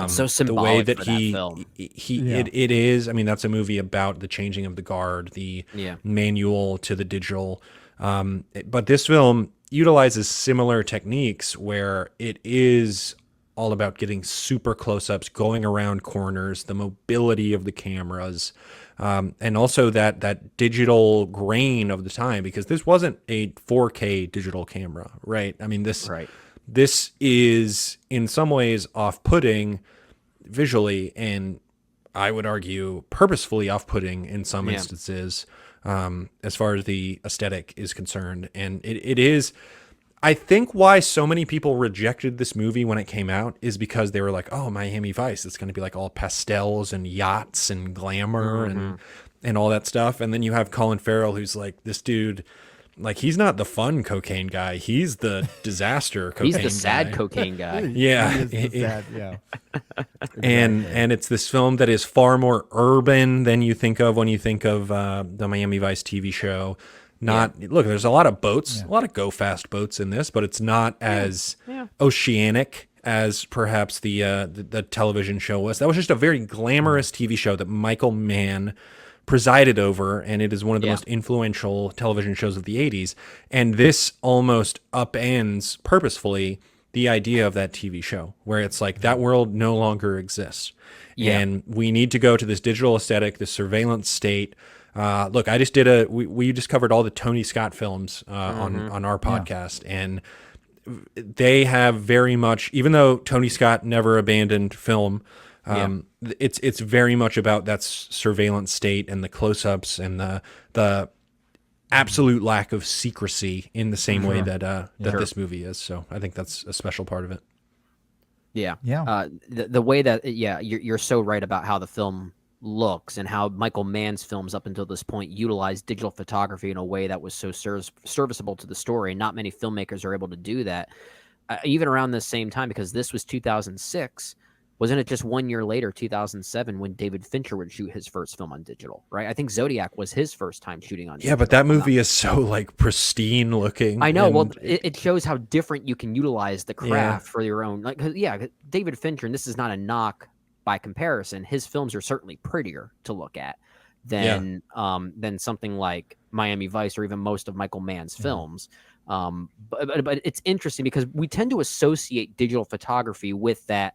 So symbolic the way that for that film. It is. I mean, that's a movie about the changing of the guard, the manual to the digital. But this film utilizes similar techniques where it is all about getting super close-ups, going around corners, the mobility of the cameras, and also that digital grain of the time, because this wasn't a 4K digital camera, right? I mean, this is in some ways off-putting visually, and I would argue purposefully off-putting in some instances, as far as the aesthetic is concerned. And it is, I think, why so many people rejected this movie when it came out is because they were like, oh, Miami Vice, it's going to be like all pastels and yachts and glamour and all that stuff. And then you have Colin Farrell, who's like, this dude, like, he's not the fun cocaine guy. He's the disaster cocaine guy. He's the sad cocaine guy. Yeah. He is the sad, yeah. And it's this film that is far more urban than you think of when you think of the Miami Vice TV show. Look, there's a lot of boats, a lot of go fast boats in this, but it's not as oceanic as perhaps the television show was. That was just a very glamorous TV show that Michael Mann presided over, and it is one of the most influential television shows of the 80s. And this almost upends purposefully the idea of that TV show, where it's like that world no longer exists. And we need to go to this digital aesthetic, this surveillance state. Look, I just did we just covered all the Tony Scott films on our podcast, and they have very much, even though Tony Scott never abandoned film, it's very much about that surveillance state and the close-ups and the absolute lack of secrecy in the same way that this movie is. So I think that's a special part of it. Yeah. Yeah. The way that, you're so right about how the film looks and how Michael Mann's films up until this point utilized digital photography in a way that was so serviceable to the story. Not many filmmakers are able to do that. Even around this same time, because this was 2006, wasn't it just 1 year later, 2007, when David Fincher would shoot his first film on digital, right? I think Zodiac was his first time shooting on digital. Yeah, but that movie is so like pristine looking. I know. Well, it shows how different you can utilize the craft for your own. Like, David Fincher, and this is not a knock by comparison, his films are certainly prettier to look at than something like Miami Vice or even most of Michael Mann's films. But it's interesting because we tend to associate digital photography with that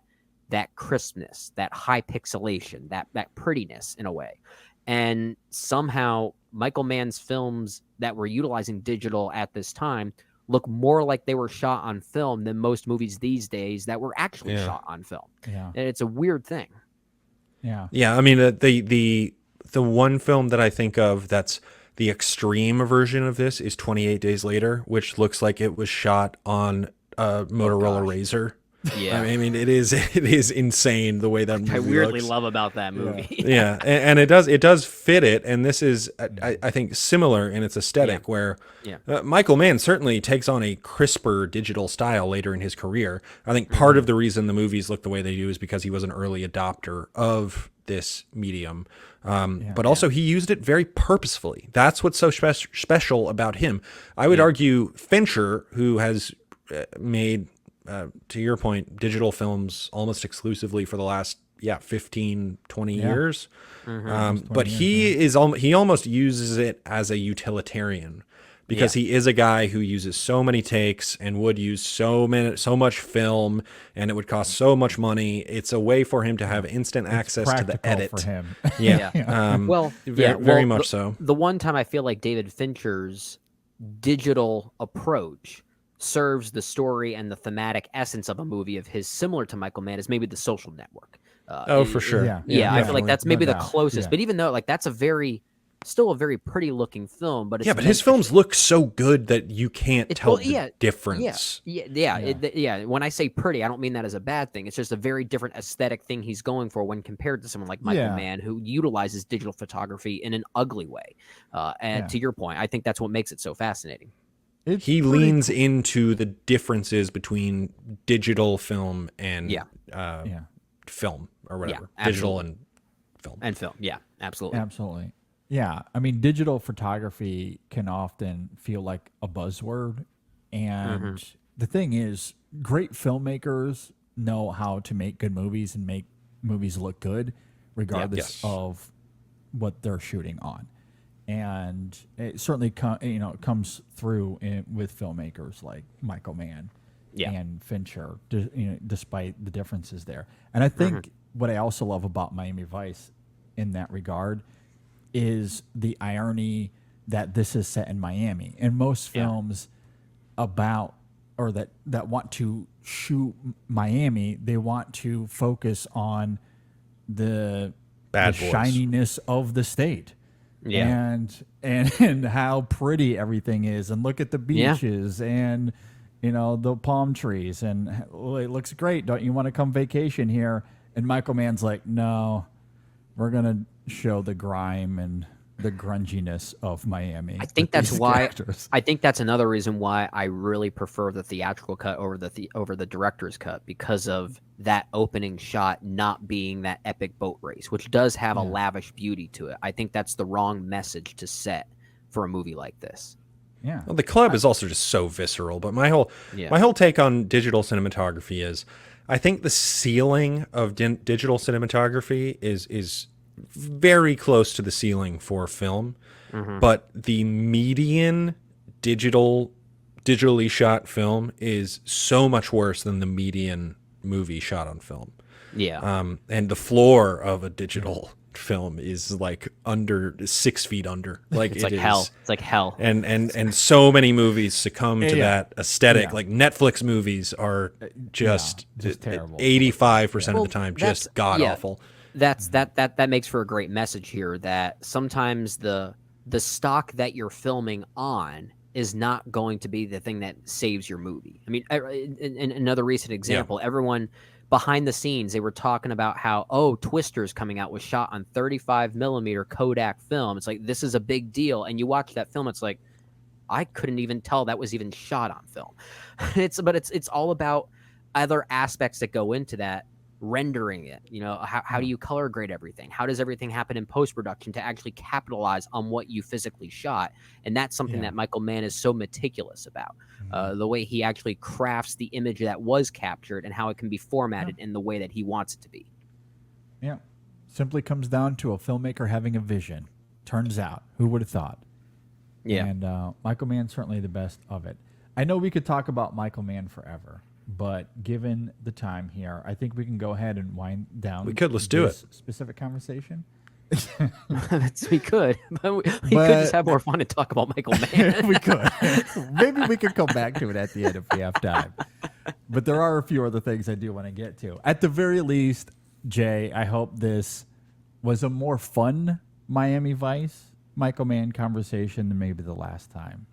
crispness, that high pixelation, that prettiness in a way. And somehow Michael Mann's films that were utilizing digital at this time look more like they were shot on film than most movies these days that were actually shot on film. Yeah. And it's a weird thing. Yeah. Yeah, I mean, the one film that I think of that's the extreme version of this is 28 Days Later, which looks like it was shot on a Motorola Razr. Yeah. I mean, it is insane the way that movie I weirdly looks. love about that movie. Yeah, and it does fit it, and this is I think similar in its aesthetic, where Michael Mann certainly takes on a crisper digital style later in his career. I think part of the reason the movies look the way they do is because he was an early adopter of this medium, but also he used it very purposefully. That's what's so special about him. I would argue Fincher, who has made to your point, digital films almost exclusively for the last 15, 20 years. But he almost uses it as a utilitarian because he is a guy who uses so many takes and would use so much film, and it would cost so much money. It's a way for him to have instant access to the edit. For him. Very much so. The one time I feel like David Fincher's digital approach serves the story and the thematic essence of a movie of his, similar to Michael Mann, is maybe The Social Network. For sure. I feel like that's maybe the closest. But even though, like, that's a very still a very pretty looking film, but it's Yeah, but his films look so good that you can't tell well, the difference. Yeah. When I say pretty, I don't mean that as a bad thing. It's just a very different aesthetic thing he's going for when compared to someone like Michael Mann, who utilizes digital photography in an ugly way. And to your point, I think that's what makes it so fascinating. He leans into the differences between digital film and film or whatever. Digital and film. And film, absolutely. Yeah, I mean, digital photography can often feel like a buzzword. And the thing is, great filmmakers know how to make good movies and make movies look good, regardless of what they're shooting on. And it certainly comes through with filmmakers like Michael Mann and Fincher, despite the differences there. And I think what I also love about Miami Vice in that regard is the irony that this is set in Miami. And most films about or that want to shoot Miami, they want to focus on the shininess of the state. And how pretty everything is, and look at the beaches and the palm trees, and it looks great. Don't you want to come vacation here? And Michael Mann's like, no, we're gonna show the grime and the grunginess of Miami. I think that's why. I think that's another reason why I really prefer the theatrical cut over the director's cut, because of that opening shot not being that epic boat race, which does have a lavish beauty to it. I think that's the wrong message to set for a movie like this. Yeah. Well, the club is also just so visceral. But my whole take on digital cinematography is, I think the ceiling of digital cinematography is very close to the ceiling for film, but the median digitally shot film is so much worse than the median movie shot on film. And the floor of a digital film is like under 6 feet under. Like it's like hell. It's like hell. And so many movies succumb to that aesthetic. Like Netflix movies are just terrible. 85% of the time just god awful. That makes for a great message here, that sometimes the stock that you're filming on is not going to be the thing that saves your movie. I mean, in another recent example, everyone behind the scenes, they were talking about how, Twister's coming out was shot on 35 millimeter Kodak film. It's like, this is a big deal. And you watch that film, it's like, I couldn't even tell that was even shot on film. It's all about other aspects that go into that. Rendering it, how do you color grade everything? How does everything happen in post-production to actually capitalize on what you physically shot? And that's something that Michael Mann is so meticulous about. The way he actually crafts the image that was captured and how it can be formatted in the way that he wants it to be. Yeah. Simply comes down to a filmmaker having a vision. Turns out. Who would have thought? Yeah. And Michael Mann's certainly the best of it. I know we could talk about Michael Mann forever, but given the time here, I think we can go ahead and wind down. Let's do it. Specific conversation. We could, but we could just have more fun and talk about Michael Mann. We could. Maybe we could come back to it at the end if we have time. But there are a few other things I do want to get to. At the very least, Jay, I hope this was a more fun Miami Vice Michael Mann conversation than maybe the last time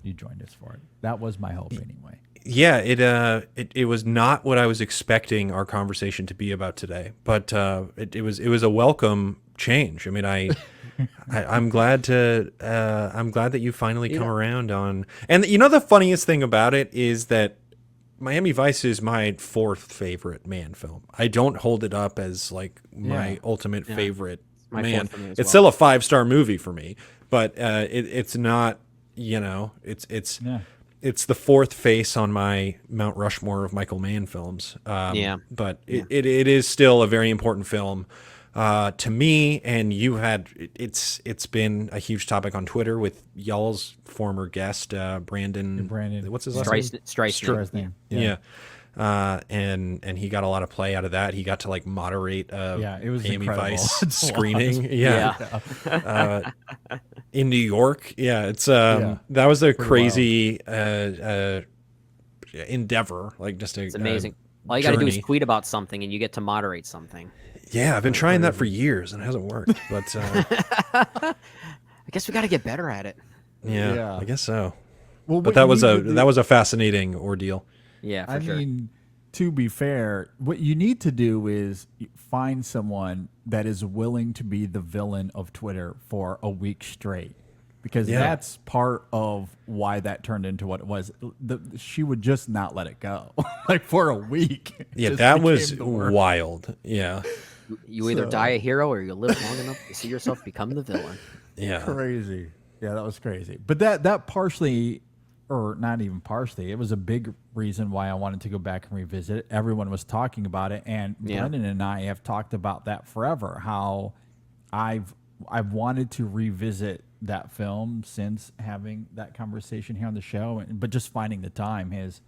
you joined us for it. That was my hope anyway. Yeah, it was not what I was expecting our conversation to be about today, but it was a welcome change. I mean, I'm glad that you finally come around on. And the funniest thing about it is that Miami Vice is my 4th favorite Mann film. I don't hold it up as like my ultimate favorite Mann. It's still a 5-star movie for me, but it's not. It's the 4th face on my Mount Rushmore of Michael Mann films. But it is still a very important film to me. And it's been a huge topic on Twitter with y'all's former guest, Brandon. What's his last name? Streisand. Yeah. And he got a lot of play out of that. He got to like moderate it was Miami incredible. Vice screening. In New York. It's that was a crazy endeavor. Like just it's amazing. All you got to do is tweet about something and you get to moderate something. Yeah, I've been trying that for years and it hasn't worked. But guess we got to get better at it. Yeah, I guess so. Well, But that was a fascinating ordeal. Yeah, for I sure. mean, to be fair, what you need to do is find someone that is willing to be the villain of Twitter for a week straight, because that's part of why that turned into what it was. She would just not let it go, like for a week. Yeah, Just that was became the worst. wild. Yeah, You either die a hero or you live long enough to see yourself become the villain. yeah. Crazy. Yeah, that was crazy. But that partially, or not even partially, it was a big reason why I wanted to go back and revisit it. Everyone was talking about it, and Brendan and I have talked about that forever. How I've wanted to revisit that film since having that conversation here on the show, but just finding the time has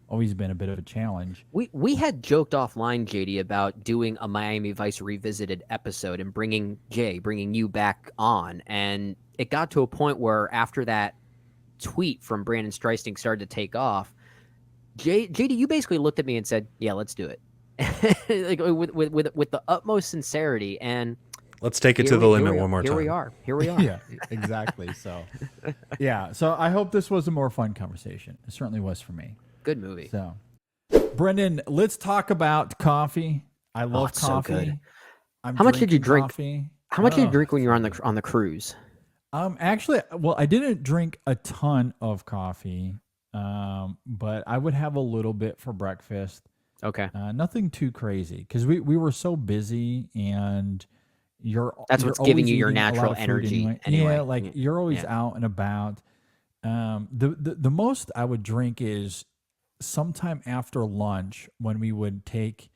always been a bit of a challenge. We had joked offline, JD, about doing a Miami Vice revisited episode and bringing you back on, and it got to a point where after that tweet from Brandon Streisting started to take off, JD, you basically looked at me and said, "Yeah, let's do it," like with the utmost sincerity. And Let's take it to the limit one more time. Here we are. Yeah, exactly. So, yeah. So I hope this was a more fun conversation. It certainly was for me. Good movie. So, Brendan, let's talk about coffee. I love it's so coffee. good. I'm How much did you drinking drink? coffee. How much did you Oh. drink when you were on the cruise? Actually, well, I didn't drink a ton of coffee, but I would have a little bit for breakfast. Okay. Nothing too crazy because we were so busy, and That's you're what's giving always you your eating a lot natural of food energy anyway. Yeah, anyway. you're always Yeah. out and about. The most I would drink is sometime after lunch when we would take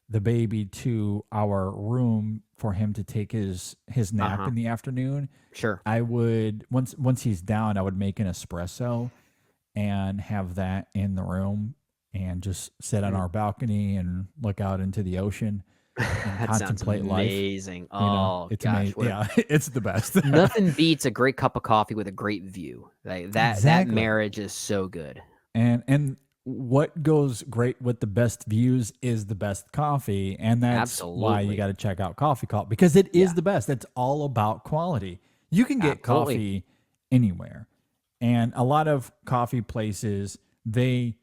the baby to our room for him to take his nap in the afternoon. Sure. I would once he's down, I would make an espresso and have that in the room and just sit on our balcony and look out into the ocean and That sounds contemplate life. amazing. You know, Oh, it's gosh. amazing. Yeah, it's the best. Nothing beats a great cup of coffee with a great view. Like that Exactly. marriage is so good. And what goes great with the best views is the best coffee, and that's why you Absolutely. got to check out Coffee Cult, because it is the best. It's all about quality. You can get Absolutely. coffee anywhere, and a lot of coffee places, they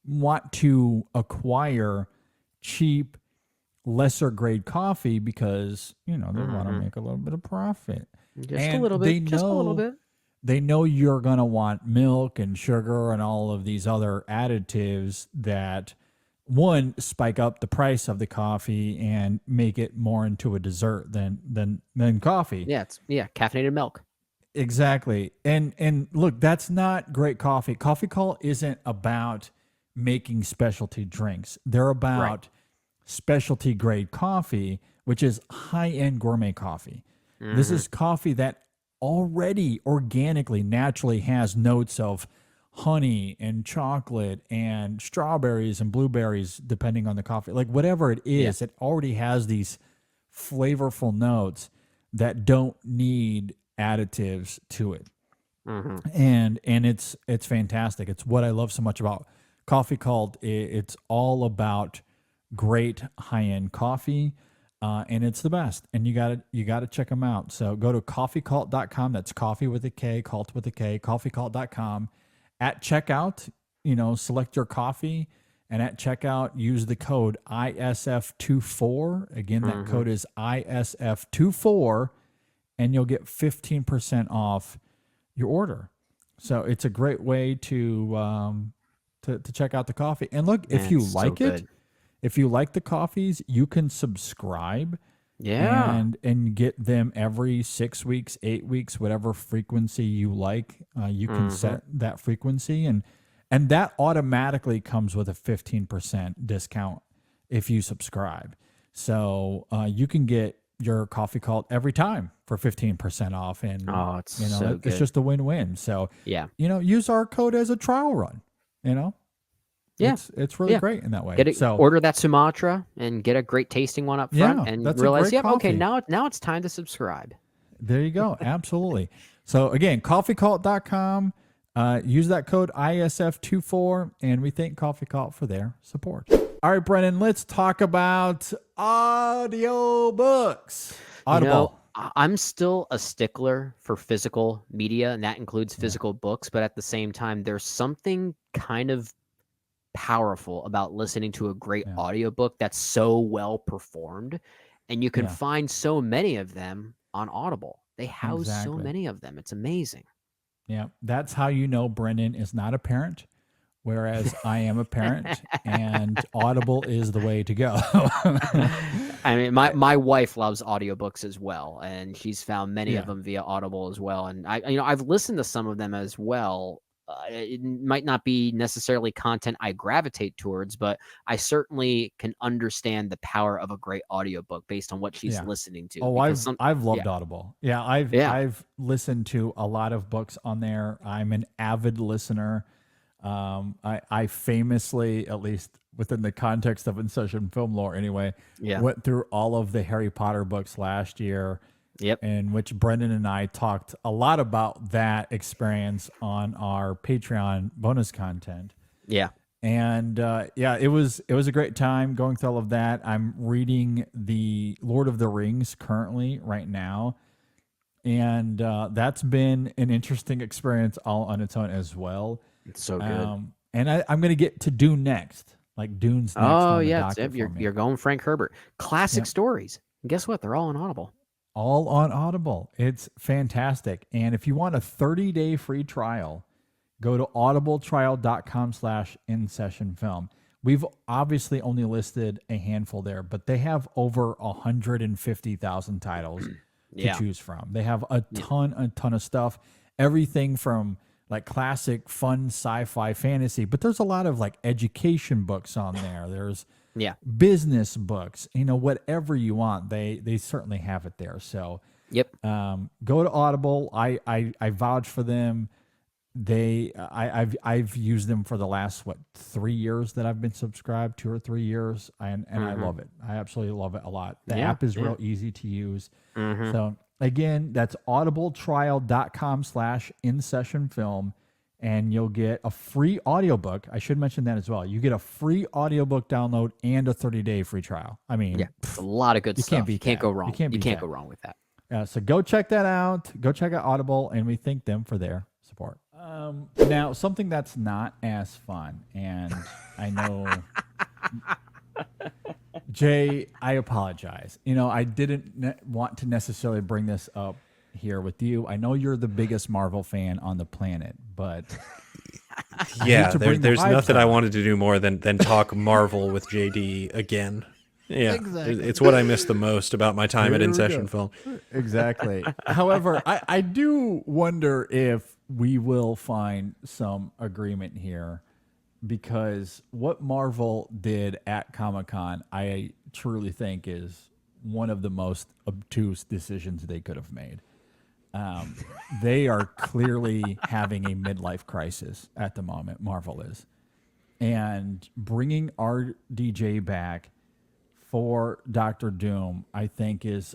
want to acquire cheap, lesser grade coffee because they want to make a little bit of profit. Just And a little they bit. Just a little know- bit. They know you're going to want milk and sugar and all of these other additives that, one, spike up the price of the coffee and make it more into a dessert than coffee. Yeah, it's caffeinated milk. Exactly. And look, that's not great coffee. Coffee Cult isn't about making specialty drinks. They're about specialty grade coffee, which is high-end gourmet coffee. This is coffee that already organically, naturally has notes of honey and chocolate and strawberries and blueberries, depending on the coffee. Like whatever it is, it already has these flavorful notes that don't need additives to it. And it's fantastic. It's what I love so much about Coffee Cult. It's all about great high-end coffee. And it's the best, and you gotta check them out. So go to coffeecult.com. That's coffee with a K, cult with a K, coffeecult.com. At checkout, select your coffee, and at checkout, use the code ISF24. Again, that code is ISF24, and you'll get 15% off your order. So it's a great way to check out the coffee. And look, if you it's so like it. good. If you like the coffees, you can subscribe Yeah. and get them every 6 weeks, 8 weeks, whatever frequency you like. You can set that frequency, and that automatically comes with a 15% discount if you subscribe. So you can get your Coffee Cult every time for 15% off, and it's so it's good. just a win-win. So Yeah. use our code as a trial run. Yeah. It's really Yeah. great in that way. Get it, So order that Sumatra and get a great tasting one up front, Yeah, and that's a realize, great yep, okay, coffee. now it's time to subscribe. there you go. Absolutely. So again, coffeecult.com. Use that code ISF24, and we thank Coffee Cult for their support. All right, Brennan, let's talk about audiobooks. Audible. I'm still a stickler for physical media, and that includes physical books. But at the same time, there's something kind of powerful about listening to a great audiobook that's so well performed, and you can find so many of them on Audible. They house so many of them. It's amazing. Yeah, that's how you know Brendan is not a parent, whereas I am a parent, and Audible is the way to go. I mean, my wife loves audiobooks as well, and she's found many of them via Audible as well. And I've listened to some of them as well. It might not be necessarily content I gravitate towards, but I certainly can understand the power of a great audiobook based on what she's listening to. Oh, I've loved Audible. Yeah, I've listened to a lot of books on there. I'm an avid listener. I famously, at least within the context of In Session Film Lore anyway, went through all of the Harry Potter books last year. Yep. In which Brendan and I talked a lot about that experience on our Patreon bonus content. Yeah. And it was a great time going through all of that. I'm reading the Lord of the Rings currently right now. And that's been an interesting experience all on its own as well. It's so good. And I'm going to get to Dune next. Like Dune's next. Oh, yeah. You're going Frank Herbert. Classic stories. And guess what? They're all on Audible. All on Audible. It's fantastic. And if you want a 30-day free trial, go to audibletrial.com/InSessionFilm. We've obviously only listed a handful there, but they have over 150,000 titles to choose from. They have a ton of stuff. Everything from like classic, fun sci-fi fantasy, but there's a lot of like education books on there. There's business books, whatever you want, they certainly have it there. So go to Audible. I vouch for them. I've used them for the last 3 years that I've been subscribed, 2 or 3 years, and I love it. I absolutely love it a lot. The app is real easy to use. So again, that's audibletrial.com/InSessionFilm. And you'll get a free audiobook. I should mention that as well. You get a free audiobook download and a 30-day free trial. I mean, a lot of good stuff. You can't go wrong. You can't go wrong with that. So go check that out. Go check out Audible, and we thank them for their support. Now, something that's not as fun, and I know, Jay, I apologize. I didn't want to necessarily bring this up here with you. I know you're the biggest Marvel fan on the planet, but there's nothing I wanted to do more than talk Marvel with JD again. Yeah, exactly. It's what I miss the most about my time at In Session Film. Exactly. However, I do wonder if we will find some agreement here, because what Marvel did at Comic-Con, I truly think is one of the most obtuse decisions they could have made. They are clearly having a midlife crisis at the moment. Marvel is, and bringing RDJ back for Doctor Doom, I think is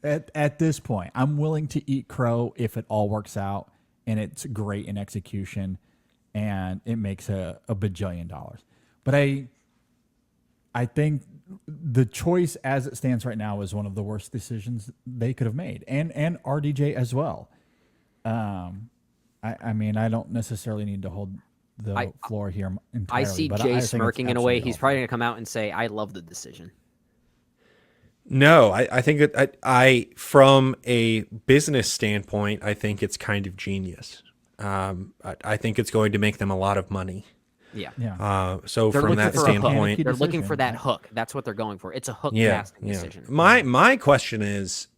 at this point, I'm willing to eat crow if it all works out and it's great in execution and it makes a bajillion dollars. But I think the choice as it stands right now is one of the worst decisions they could have made, and RDJ as well. I mean, I don't necessarily need to hold the floor here entirely. I see Jay smirking in a way. He's probably going to come out and say, I love the decision. No, I think I from a business standpoint, I think it's kind of genius. I think it's going to make them a lot of money. Yeah. So from that standpoint, they're looking for that hook. That's what they're going for. It's a hook casting decision. My question is,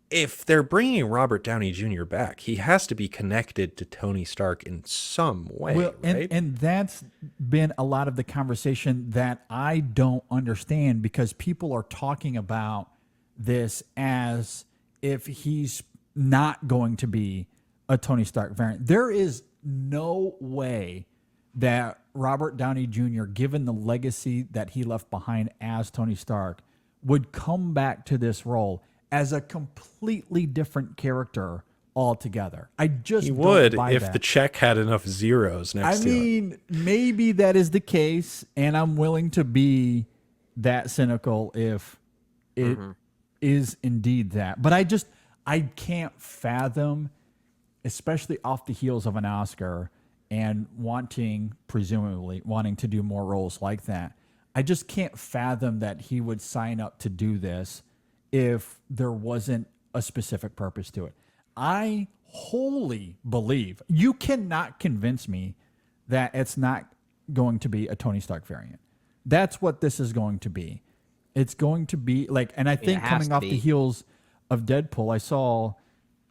if they're bringing Robert Downey Jr. back, he has to be connected to Tony Stark in some way, right? And that's been a lot of the conversation that I don't understand, because people are talking about this as if he's not going to be a Tony Stark variant. There is no way that Robert Downey Jr., given the legacy that he left behind as Tony Stark, would come back to this role as a completely different character altogether. I just he would don't buy if that. The check had enough zeros next to it. I mean, maybe that is the case, and I'm willing to be that cynical if is indeed that. But I can't fathom, especially off the heels of an Oscar and presumably wanting to do more roles like that. I just can't fathom that he would sign up to do this if there wasn't a specific purpose to it. I wholly believe, you cannot convince me that it's not going to be a Tony Stark variant. That's what this is going to be. It's going to be like, and I think coming off the heels of Deadpool, I saw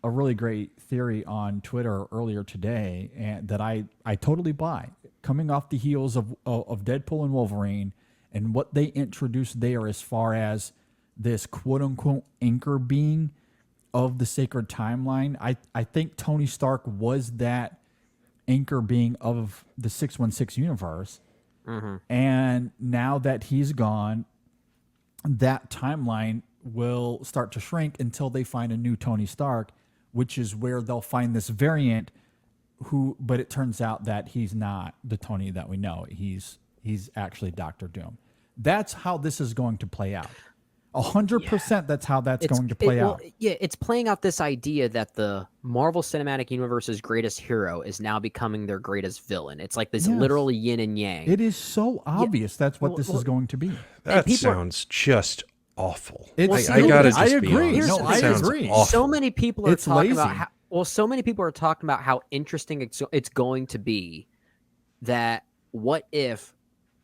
a really great theory on Twitter earlier today, and that I totally buy. Coming off the heels of Deadpool and Wolverine and what they introduced there as far as this quote unquote anchor being of the sacred timeline, I think Tony Stark was that anchor being of the 616 universe. Mm-hmm. And now that he's gone, that timeline will start to shrink until they find a new Tony Stark, which is where they'll find this variant but it turns out that he's not the Tony that we know. He's actually Doctor Doom. That's how this is going to play out. 100%. That's how that's going to play out. Yeah, it's playing out this idea that the Marvel Cinematic Universe's greatest hero is now becoming their greatest villain. It's like this literal yin and yang. It is so obvious that's what this is going to be. That sounds just awful. I gotta just agree. Be honest. I agree. Awful. So many people are talking lazy. about so many people are talking about how interesting it's going to be. That what if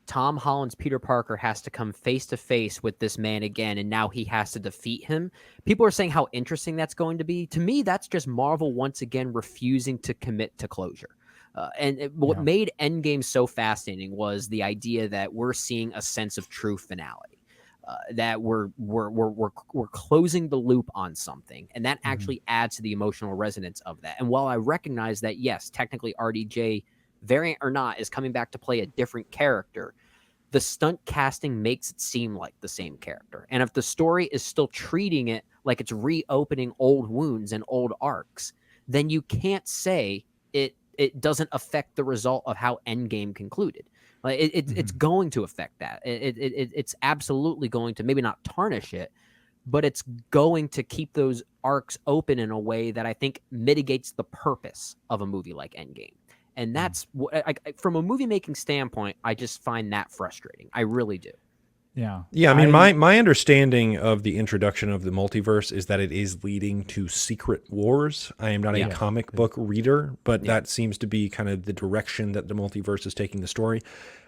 Tom Holland's Peter Parker has to come face to face with this man again, and now he has to defeat him. People are saying how interesting that's going to be. To me, that's just Marvel once again refusing to commit to closure. What made Endgame so fascinating was the idea that we're seeing a sense of true finality. That we're closing the loop on something, and that actually adds to the emotional resonance of that. And while I recognize that, yes, technically RDJ, variant or not, is coming back to play a different character, the stunt casting makes it seem like the same character. And if the story is still treating it like it's reopening old wounds and old arcs, then you can't say it doesn't affect the result of how Endgame concluded. Like it's going to affect that. It's absolutely going to maybe not tarnish it, but it's going to keep those arcs open in a way that I think mitigates the purpose of a movie like Endgame. And that's from a movie making standpoint, I just find that frustrating. I really do. Yeah. Yeah. I mean, my understanding of the introduction of the multiverse is that it is leading to secret wars. I am not a comic book reader, but that seems to be kind of the direction that the multiverse is taking the story.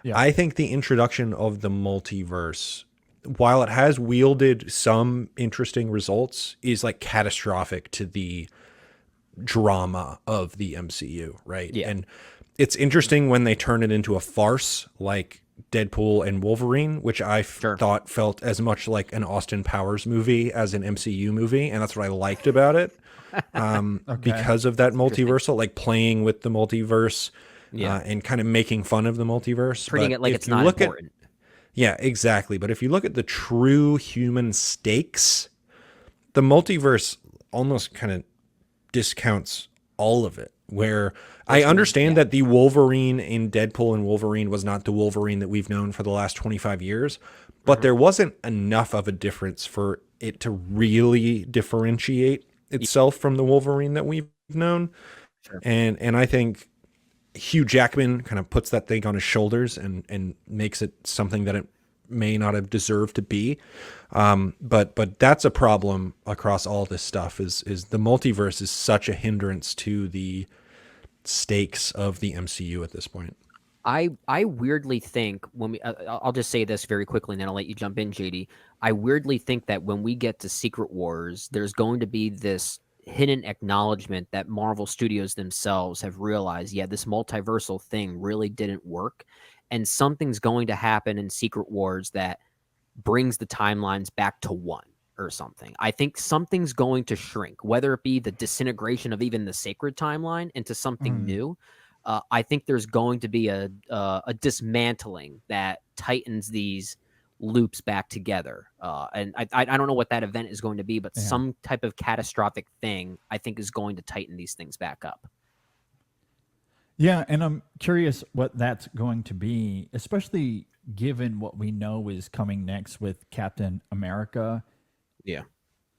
Yeah. I think the introduction of the multiverse, while it has wielded some interesting results, is like catastrophic to the drama of the MCU, right? Yeah. And it's interesting when they turn it into a farce like Deadpool and Wolverine, which I thought felt as much like an Austin Powers movie as an MCU movie, and that's what I liked about it. Because of that multiversal, like playing with the multiverse, and kind of making fun of the multiverse, treating it like it's not important. Yeah, exactly. But if you look at the true human stakes, the multiverse almost kind of discounts all of it. Where I understand that the Wolverine in Deadpool and Wolverine was not the Wolverine that we've known for the last 25 years, but there wasn't enough of a difference for it to really differentiate itself from the Wolverine that we've known. Sure. And I think Hugh Jackman kind of puts that thing on his shoulders and makes it something that it may not have deserved to be. But that's a problem across all this stuff is the multiverse is such a hindrance to the stakes of the MCU at this point. I weirdly think when I'll just say this very quickly and then I'll let you jump in, JD. I weirdly think that when we get to Secret Wars, there's going to be this hidden acknowledgement that Marvel Studios themselves have realized, this multiversal thing really didn't work. And something's going to happen in Secret Wars that brings the timelines back to one or something. I think something's going to shrink, whether it be the disintegration of even the sacred timeline into something new. I think there's going to be a dismantling that tightens these loops back together. And I don't know what that event is going to be, but some type of catastrophic thing I think is going to tighten these things back up. Yeah, and I'm curious what that's going to be, especially given what we know is coming next with Captain America. Yeah.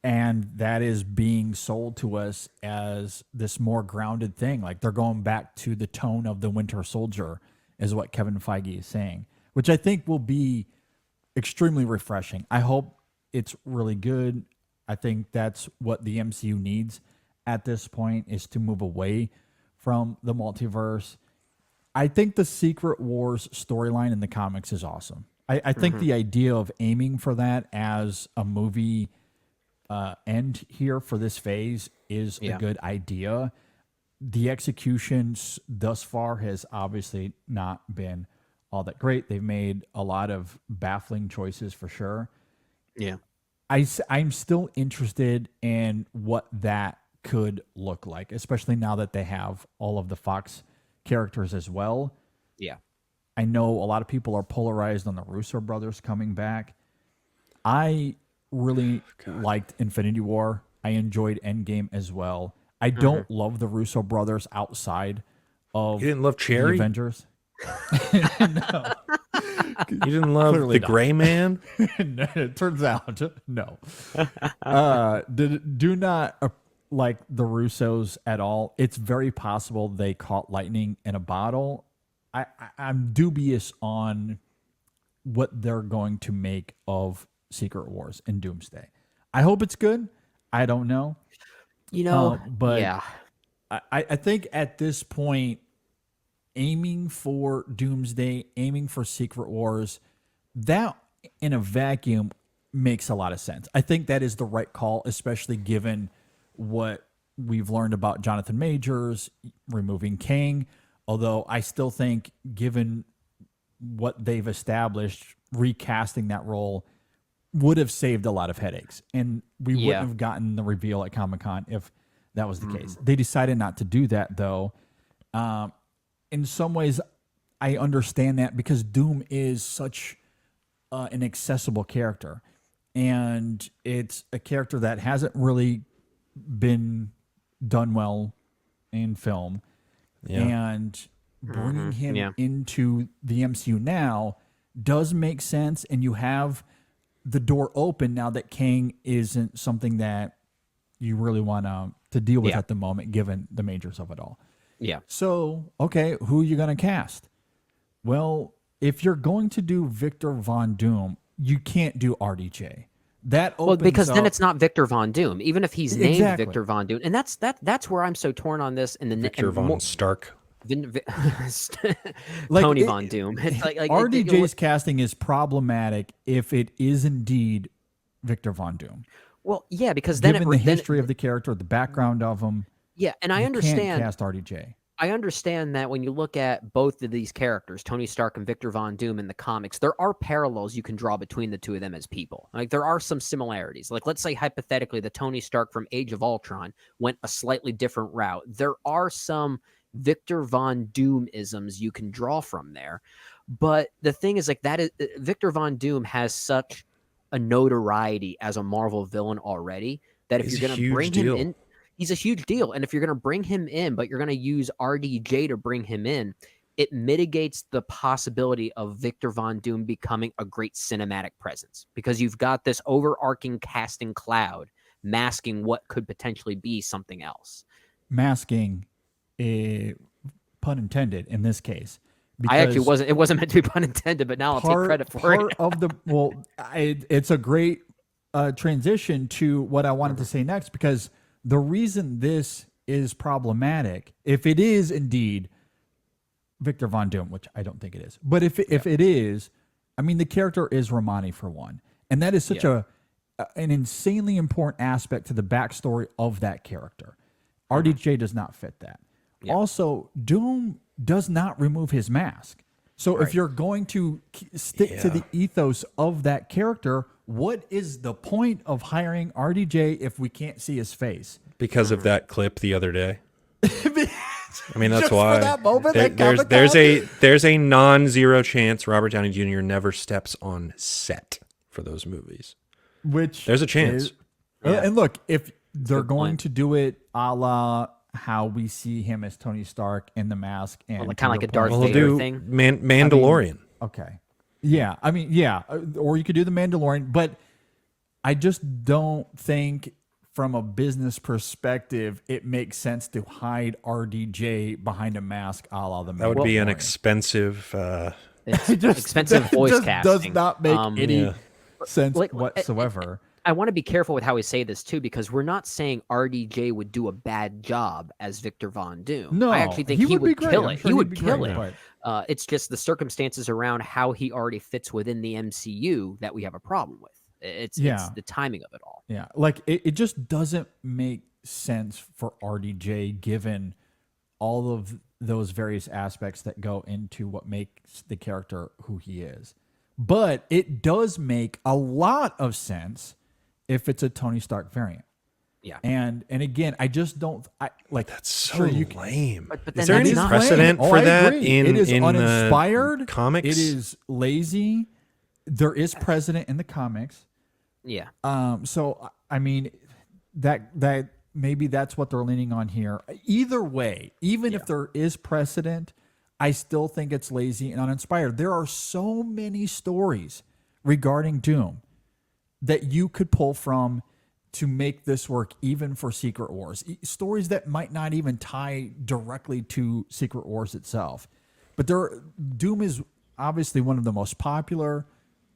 And that is being sold to us as this more grounded thing. Like they're going back to the tone of the Winter Soldier, is what Kevin Feige is saying, which I think will be extremely refreshing. I hope it's really good. I think that's what the MCU needs at this point, is to move away from the multiverse. I think the Secret Wars storyline in the comics is awesome. I think the idea of aiming for that as a movie end here for this phase is a good idea. The execution thus far has obviously not been all that great. They've made a lot of baffling choices for sure. Yeah. I'm still interested in what that could look like, especially now that they have all of the Fox characters as well. Yeah. I know a lot of people are polarized on the Russo brothers coming back. I really liked Infinity War. I enjoyed Endgame as well. I don't love the Russo brothers outside of You didn't love the Cherry? Avengers. You didn't love Clearly the not. Gray Man? No, it turns out, no. Do not like the Russos at all. It's very possible they caught lightning in a bottle. I'm dubious on what they're going to make of Secret Wars and Doomsday. I hope it's good. I don't know. You know, But yeah. I think at this point, aiming for Doomsday, aiming for Secret Wars, that in a vacuum makes a lot of sense. I think that is the right call, especially given what we've learned about Jonathan Majors removing Kang. Although I still think, given what they've established, recasting that role would have saved a lot of headaches. And we wouldn't have gotten the reveal at Comic-Con if that was the case. They decided not to do that, though. In some ways, I understand that because Doom is such an accessible character. And it's a character that hasn't really been done well in film. And bringing him into the MCU now does make sense. And you have the door open now that Kang isn't something that you really want to deal with at the moment, given the majors of it all. Yeah. So, okay, who are you going to cast? Well, if you're going to do Victor Von Doom, you can't do RDJ. That opens because then up- it's not Victor Von Doom, even if he's named Exactly. Victor Von Doom, and that's where I'm so torn on this. And the Victor Von Stark. Tony Von Doom. It's like RDJ's casting is problematic if it is indeed Victor Von Doom. Well, yeah, because then Given the history of the character, the background of him, and I you understand. can't cast RDJ. I understand that when you look at both of these characters, Tony Stark and Victor Von Doom in the comics, there are parallels you can draw between the two of them as people. Like there are some similarities. Like let's say hypothetically the Tony Stark from Age of Ultron went a slightly different route. There are some Victor Von Doom isms you can draw from there. But the thing is, like, that is Victor Von Doom has such a notoriety as a Marvel villain already that if He's you're a going to huge bring deal. him in, he's a huge deal. And if you're going to bring him in, but you're going to use RDJ to bring him in, it mitigates the possibility of Victor Von Doom becoming a great cinematic presence because you've got this overarching casting cloud masking what could potentially be something else. Masking, pun intended, in this case. I actually because it wasn't meant to be pun intended, but now I'll take credit for it. It's a great transition to what I wanted to say next, because the reason this is problematic, if it is indeed Victor Von Doom, which I don't think it is, but if it is, I mean, the character is Romani for one, and that is such an insanely important aspect to the backstory of that character. RDJ does not fit that. Also, Doom does not remove his mask. So if you're going to stick to the ethos of that character, what is the point of hiring RDJ if we can't see his face? Because of that clip the other day. I mean, that's Just for why. that moment at There's a non-zero chance Robert Downey Jr. never steps on set for those movies. Which There's a chance. And look, if they're good going point. to do it a la how we see him as Tony Stark in the mask, and Well, kind of like a Darth Well, he'll Vader do thing. Mandalorian. Okay. Yeah. I mean, yeah. Or you could do the Mandalorian, but I just don't think from a business perspective it makes sense to hide RDJ behind a mask a la the That would be an Mandalorian. expensive. It's Just- expensive that voice just casting. does not make any Yeah. sense Like, whatsoever. I want to be careful with how we say this too, because we're not saying RDJ would do a bad job as Victor Von Doom. No, I actually think he he would be would great. kill I'm it. sure He he'd would be kill great, it. but- It's just the circumstances around how he already fits within the MCU that we have a problem with. It's the timing of it all. Yeah, like it just doesn't make sense for RDJ given all of those various aspects that go into what makes the character who he is. But it does make a lot of sense if it's a Tony Stark variant. Yeah. And again, I just don't like That's so sure, lame. But Is then there that's any not- precedent Oh, for I that agree. in it is in uninspired the comics? It is lazy. There is precedent in the comics. Yeah. So I mean, that maybe that's what they're leaning on here. Either way, even if there is precedent, I still think it's lazy and uninspired. There are so many stories regarding Doom that you could pull from to make this work, even for Secret Wars. Stories that might not even tie directly to Secret Wars itself. But Doom is obviously one of the most popular.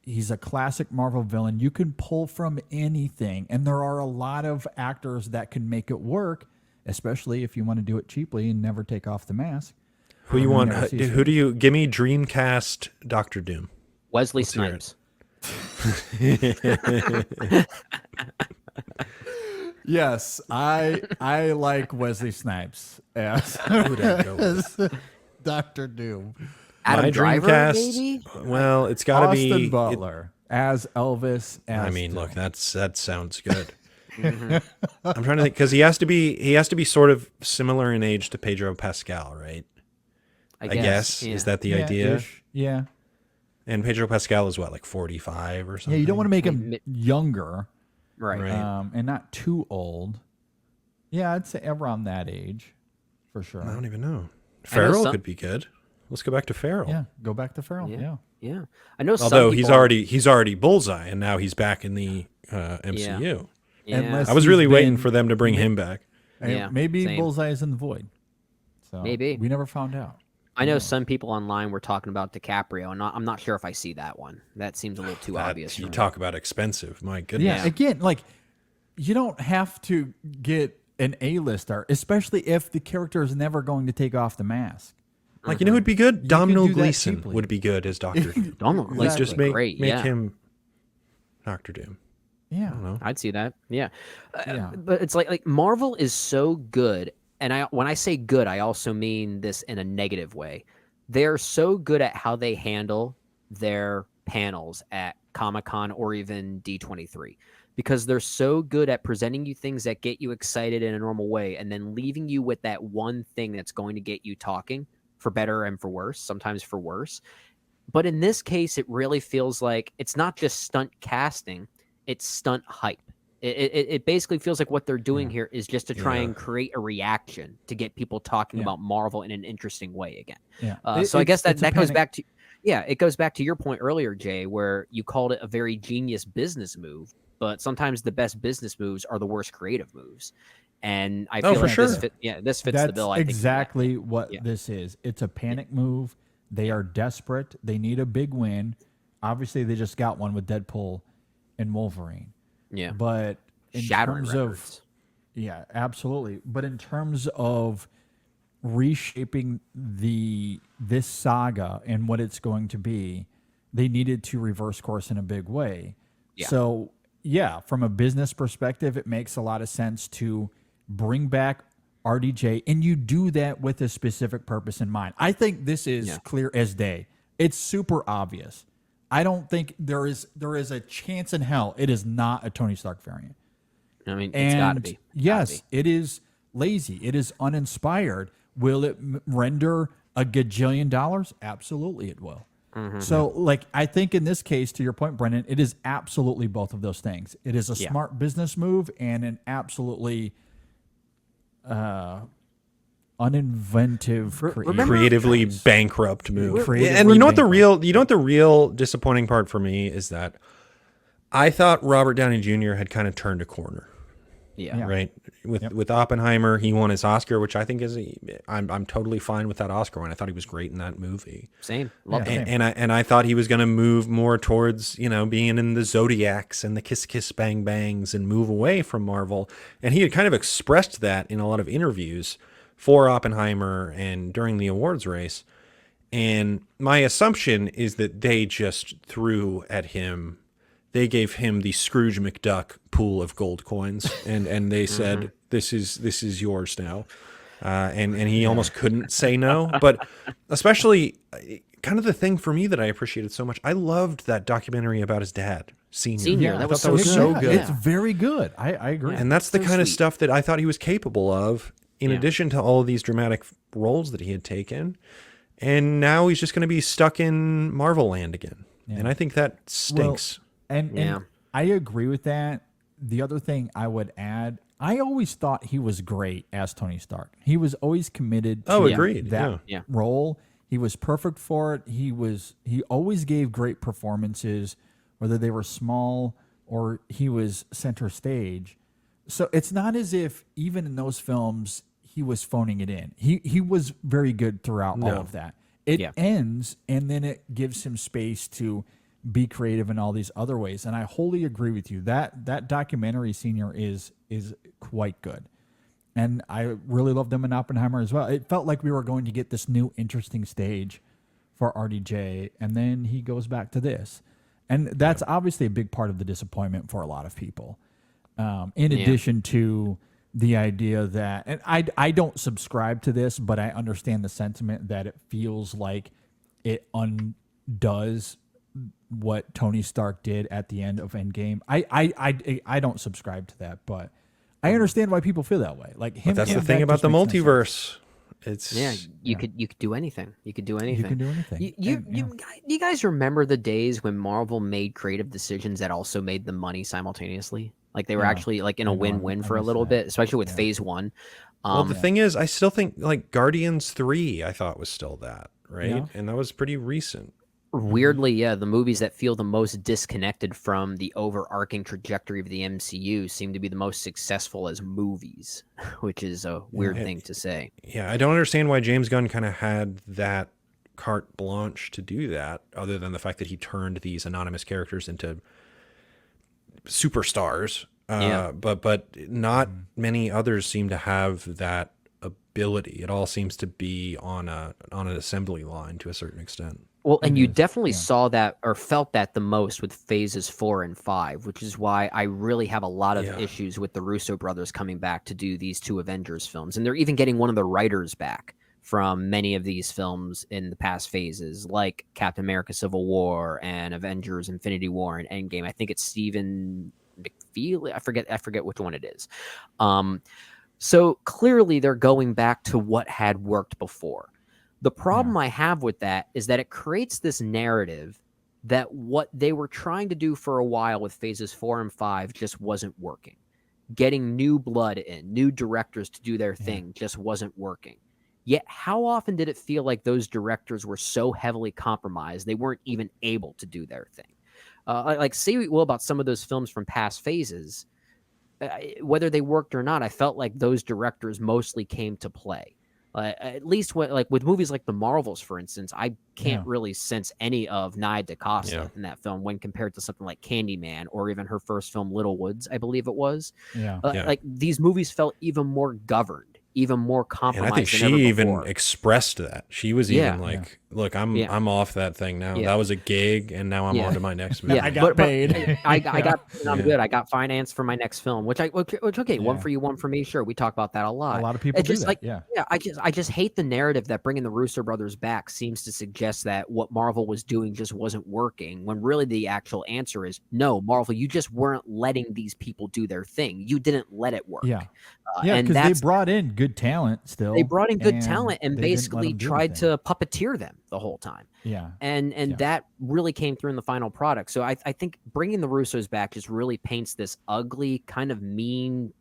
He's a classic Marvel villain. You can pull from anything, and there are a lot of actors that can make it work, especially if you want to do it cheaply and never take off the mask. Who you want? never sees Who do you give me? Dreamcast Doctor Doom. Wesley hear it. Snipes. Yes, I like Wesley Snipes as Who'd I go with? Dr. Doom. Adam My Driver, Dreamcast. maybe? Well, it's got to be. Austin Butler as Elvis. As I mean, Doom. look, that sounds good. I'm trying to think because he has to be sort of similar in age to Pedro Pascal, right? I guess yeah. is that the Yeah, idea? ish. Yeah. And Pedro Pascal is what, like 45 or something? Yeah, you don't want to make him younger Right. Right. and not too old. Yeah, I'd say around that age for sure. I don't even know. Farrell some- could be good. Let's go back to Farrell. Yeah, go back to Farrell. Yeah. Yeah. I know Although some he's people already Bullseye, and now he's back in the MCU. Yeah. Unless I was he's really waiting been- for them to bring him back. And Yeah, maybe same. Bullseye is in the void. So Maybe. we never found out. I know some people online were talking about DiCaprio, and I'm not sure if I see that one. That seems a little too obvious. You for me. talk about expensive. My goodness. Yeah, again, like you don't have to get an A-lister, especially if the character is never going to take off the mask. Like, you know who'd be good? You Domhnall could do that Gleeson cheaply. would be good as Doctor Doom. Donald, Let's like, just make great. make yeah. him Doctor Doom. Yeah. I'd see that. Yeah. Yeah. But it's like Marvel is so good, and when I say good, I also mean this in a negative way. They're so good at how they handle their panels at Comic-Con or even D23 because they're so good at presenting you things that get you excited in a normal way and then leaving you with that one thing that's going to get you talking for better and for worse, sometimes for worse. But in this case, it really feels like it's not just stunt casting, it's stunt hype. It basically feels like what they're doing here is just to try and create a reaction to get people talking about Marvel in an interesting way again. Yeah. So I guess that goes panic. back to it goes back to your point earlier, Jay, where you called it a very genius business move, but sometimes the best business moves are the worst creative moves. And I feel for like sure. this fits That's the bill. I think, exactly what Yeah. this is. It's a panic move. They are desperate. They need a big win. Obviously, they just got one with Deadpool and Wolverine. Yeah. But in Shattering terms records. yeah, absolutely. But in terms of reshaping this saga and what it's going to be, they needed to reverse course in a big way. Yeah. So, yeah, from a business perspective, it makes a lot of sense to bring back RDJ, and you do that with a specific purpose in mind. I think this is clear as day. It's super obvious. I don't think there is a chance in hell it is not a Tony Stark variant. I mean, it's got to be. Yes, it is lazy. It is uninspired. Will it render a gajillion dollars? Absolutely, it will. So, like, I think in this case, to your point, Brendan, it is absolutely both of those things. It is a smart business move and an absolutely uninventive, Creatively bankrupt move. Creatively And you know what the bankrupt. real disappointing part for me is that I thought Robert Downey Jr. had kind of turned a corner. Yeah. Right. With Oppenheimer, he won his Oscar, which I think I'm totally fine with that Oscar one. I thought he was great in that movie. Same. Love it. And I thought he was going to move more towards, being in the Zodiacs and the Kiss Kiss Bang Bangs and move away from Marvel. And he had kind of expressed that in a lot of interviews for Oppenheimer and during the awards race. And my assumption is that they just threw at him. They gave him the Scrooge McDuck pool of gold coins, and they said, "This is yours now," and he almost couldn't say no. But especially, kind of the thing for me that I appreciated so much, I loved that documentary about his dad, Senior. That was I thought so good. It's very good. I agree. And that's the So kind of sweet. stuff that I thought he was capable of, in addition to all of these dramatic roles that he had taken. And now he's just going to be stuck in Marvel land again, and I think that stinks. And I agree with that. The other thing I would add, I always thought he was great as Tony Stark. He was always committed to agreed. that Yeah. role. He was perfect for it. He always gave great performances, whether they were small or he was center stage. So it's not as if even in those films he was phoning it in. He was very good throughout all of that. It ends, and then it gives him space to be creative in all these other ways. And I wholly agree with you. That documentary, Senior, is quite good. And I really loved them in Oppenheimer as well. It felt like we were going to get this new interesting stage for RDJ, and then he goes back to this. And that's obviously a big part of the disappointment for a lot of people. In addition to the idea that, and I don't subscribe to this, but I understand the sentiment that it feels like it undoes what Tony Stark did at the end of Endgame. I don't subscribe to that, but I understand why people feel that way. Like him. But that's the and thing that about just the makes no sense. multiverse. You could do anything. You could do anything. You can do anything. You guys remember the days when Marvel made creative decisions that also made them money simultaneoally? Like they were actually like in a win-win for a little bit, especially with Phase 1. Well, the thing is, I still think like Guardians 3, I thought was still that, right? Yeah. And that was pretty recent. Weirdly, yeah, the movies that feel the most disconnected from the overarching trajectory of the MCU seem to be the most successful as movies, which is a weird thing to say. Yeah, I don't understand why James Gunn kind of had that carte blanche to do that, other than the fact that he turned these anonymous characters into superstars. But not many others seem to have that ability. It all seems to be on an assembly line to a certain extent. Well, and you definitely saw that or felt that the most with phases 4 and 5, which is why I really have a lot of issues with the Russo brothers coming back to do these two Avengers films. And they're even getting one of the writers back from many of these films in the past phases, like Captain America Civil War and Avengers Infinity War and Endgame. I think it's Stephen McFeely. I forget which one it is. So clearly they're going back to what had worked before. The problem I have with that is that it creates this narrative that what they were trying to do for a while with phases 4 and 5 just wasn't working. Getting new blood in, new directors to do their thing just wasn't working. Yet how often did it feel like those directors were so heavily compromised they weren't even able to do their thing? Like say what you will about some of those films from past phases, whether they worked or not, I felt like those directors mostly came to play. At least with movies like the Marvels, for instance, I can't really sense any of Nia DaCosta in that film when compared to something like Candyman or even her first film, Little Woods, I believe it was. Like these movies felt even more governed, even more compromised. And I think than ever she even before. expressed that. She was even like, "Look, I'm off that thing now. That was a gig, and now I'm on to my next movie." I got paid. I got. I'm good. I got finance for my next film, which okay, one for you, one for me. Sure, we talk about that a lot. A lot of people do that. I just hate the narrative that bringing the Russo brothers back seems to suggest that what Marvel was doing just wasn't working. When really the actual answer is no, Marvel, you just weren't letting these people do their thing. You didn't let it work. Because they brought in good talent still. They brought in good talent and basically tried to puppeteer them the whole time. And that really came through in the final product. So I think bringing the Russos back just really paints this ugly, kind of mean,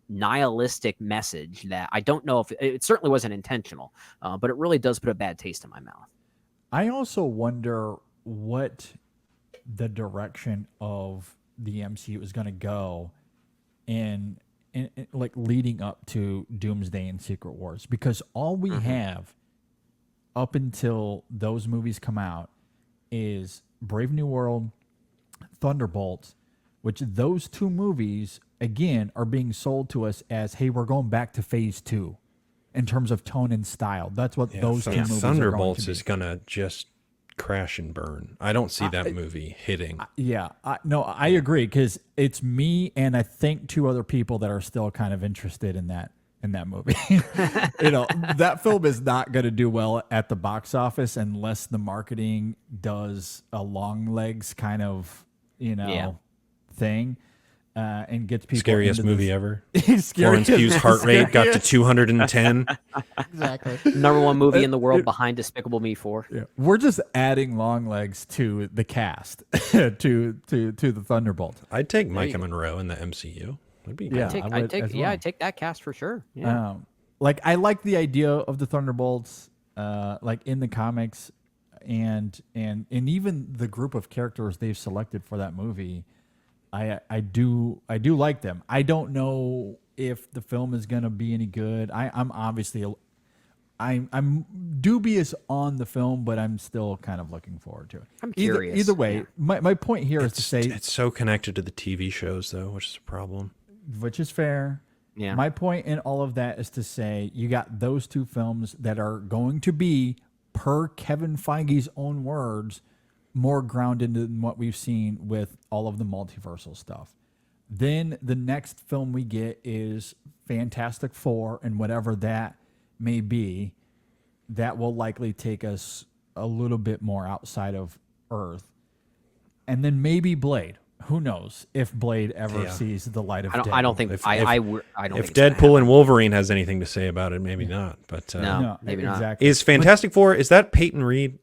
nihilistic message that I don't know if it certainly wasn't intentional, but it really does put a bad taste in my mouth. I also wonder what the direction of the MCU is going to go in like leading up to Doomsday and Secret Wars, because all we have up until those movies come out is Brave New World, Thunderbolts, which those two movies again are being sold to us as, hey, we're going back to phase 2 in terms of tone and style. That's what those two movies Thunderbolts are going to be. is gonna just crash and burn. I don't see that movie hitting. I agree, because it's me and I think 2 other people that are still kind of interested in that movie. That film is not going to do well at the box office unless the marketing does a long legs kind of thing. And gets people Scariest movie ever. Florence Pugh's heart rate got to 210. Exactly. #1 movie in the world behind Despicable Me 4. Yeah. We're just adding long legs to the cast to the Thunderbolts. I'd take Micah Monroe in the MCU. That'd be Yeah. cool. I'd take that cast for sure. Yeah. Like I like the idea of the Thunderbolts, like in the comics, and even the group of characters they've selected for that movie. I do like them. I don't know if the film is gonna be any good. I'm obviously I'm dubious on the film, but I'm still kind of looking forward to it. I'm curious. Either way, my point here is to say It's so connected to the TV shows, though, which is a problem. which is fair. Yeah. My point in all of that is to say you got those 2 films that are going to be, per Kevin Feige's own words, more grounded than what we've seen with all of the multiversal stuff. Then the next film we get is Fantastic Four, and whatever that may be, that will likely take us a little bit more outside of Earth. And then maybe Blade. Who knows if Blade ever sees the light of day. I don't think If Deadpool and Wolverine has anything to say about it, maybe not. But No. Maybe not. exactly. is Fantastic Four, is that Peyton Reed?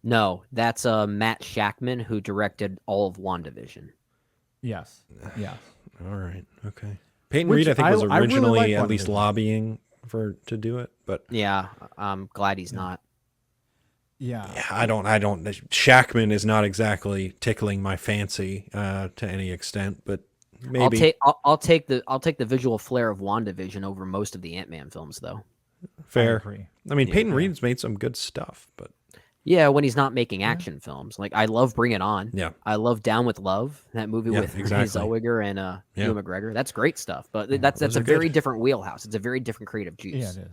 No, that's Matt Shackman, who directed all of WandaVision. Yes. Yeah. All right. Okay. Peyton Which Reed, I think, was I really originally like at least WandaVision. lobbying to do it, but Yeah, I'm glad he's not. Yeah. I don't. Shackman is not exactly tickling my fancy to any extent, but maybe I'll take the visual flair of WandaVision over most of the Ant-Man films, though. fair. agree. I mean, Peyton Reed's made some good stuff, but Yeah, when he's not making action films. Like, I love Bring It On. Yeah. I love Down with Love, that movie with Renee Zellweger and Ewan McGregor. That's great stuff. But that's a very different wheelhouse. It's a very different creative juice. Yeah, it is.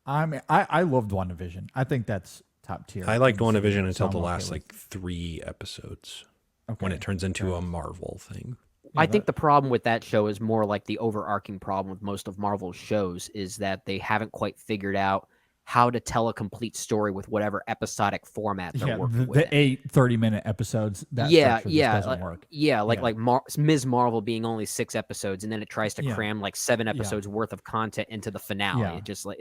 I mean, I loved WandaVision. I think that's top tier. I liked MCU, WandaVision so until I'm the okay last with- 3 episodes okay. when it turns into a Marvel thing. I think the problem with that show is more like the overarching problem with most of Marvel's shows is that they haven't quite figured out how to tell a complete story with whatever episodic format they're working with. The 8 30-minute episodes. That structure just doesn't work. Ms. Marvel being only 6 episodes, and then it tries to cram like 7 episodes worth of content into the finale. Yeah. It just like,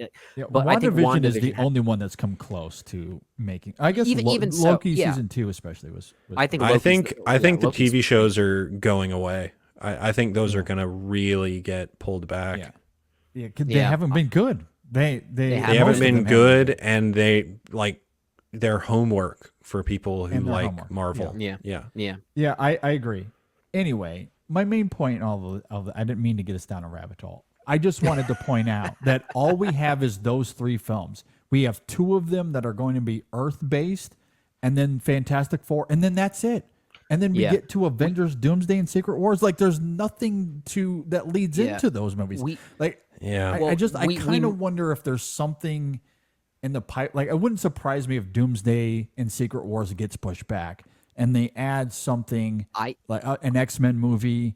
But I think WandaVision is the had- only one that's come close to making. I guess Even so, Loki yeah. season 2 especially was I think I Loki's think the Loki's- TV shows are going away. I think those are going to really get pulled back. Yeah, 'cause they haven't been good. They They Most haven't of been them good, and they like their homework for people who And their like homework, Marvel. Yeah. Yeah. Yeah, I agree. Anyway, my main point in all of the, I didn't mean to get us down a rabbit hole. I just wanted to point out that all we have is those 3 films. We have 2 of them that are going to be Earth-based, and then Fantastic Four, and then that's it. And then we get to Avengers, Doomsday, and Secret Wars. Like, there's nothing that leads into those movies. Yeah. I kind of wonder if there's something in the pipe. Like, it wouldn't surprise me if Doomsday and Secret Wars gets pushed back, and they add something like an X-Men movie,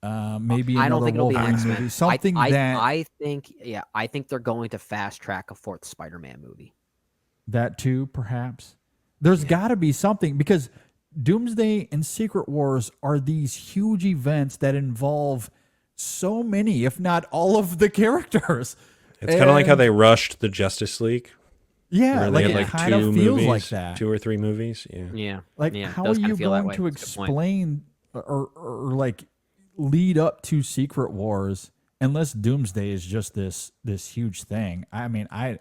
maybe I another don't think it'll be an Wolverine X-Men. movie, something I think they're going to fast track a 4th Spider-Man movie. that too, perhaps. There's got to be something, because Doomsday and Secret Wars are these huge events that involve so many, if not all of the characters. It's kind of like how they rushed the Justice League. Yeah, where like they had it kind of feels like that. 2 or 3 movies. Yeah. Yeah. Like, yeah, how it does are kinda you feel that going way. to That's a good point. explain or like lead up to Secret Wars unless Doomsday is just this huge thing? I mean, I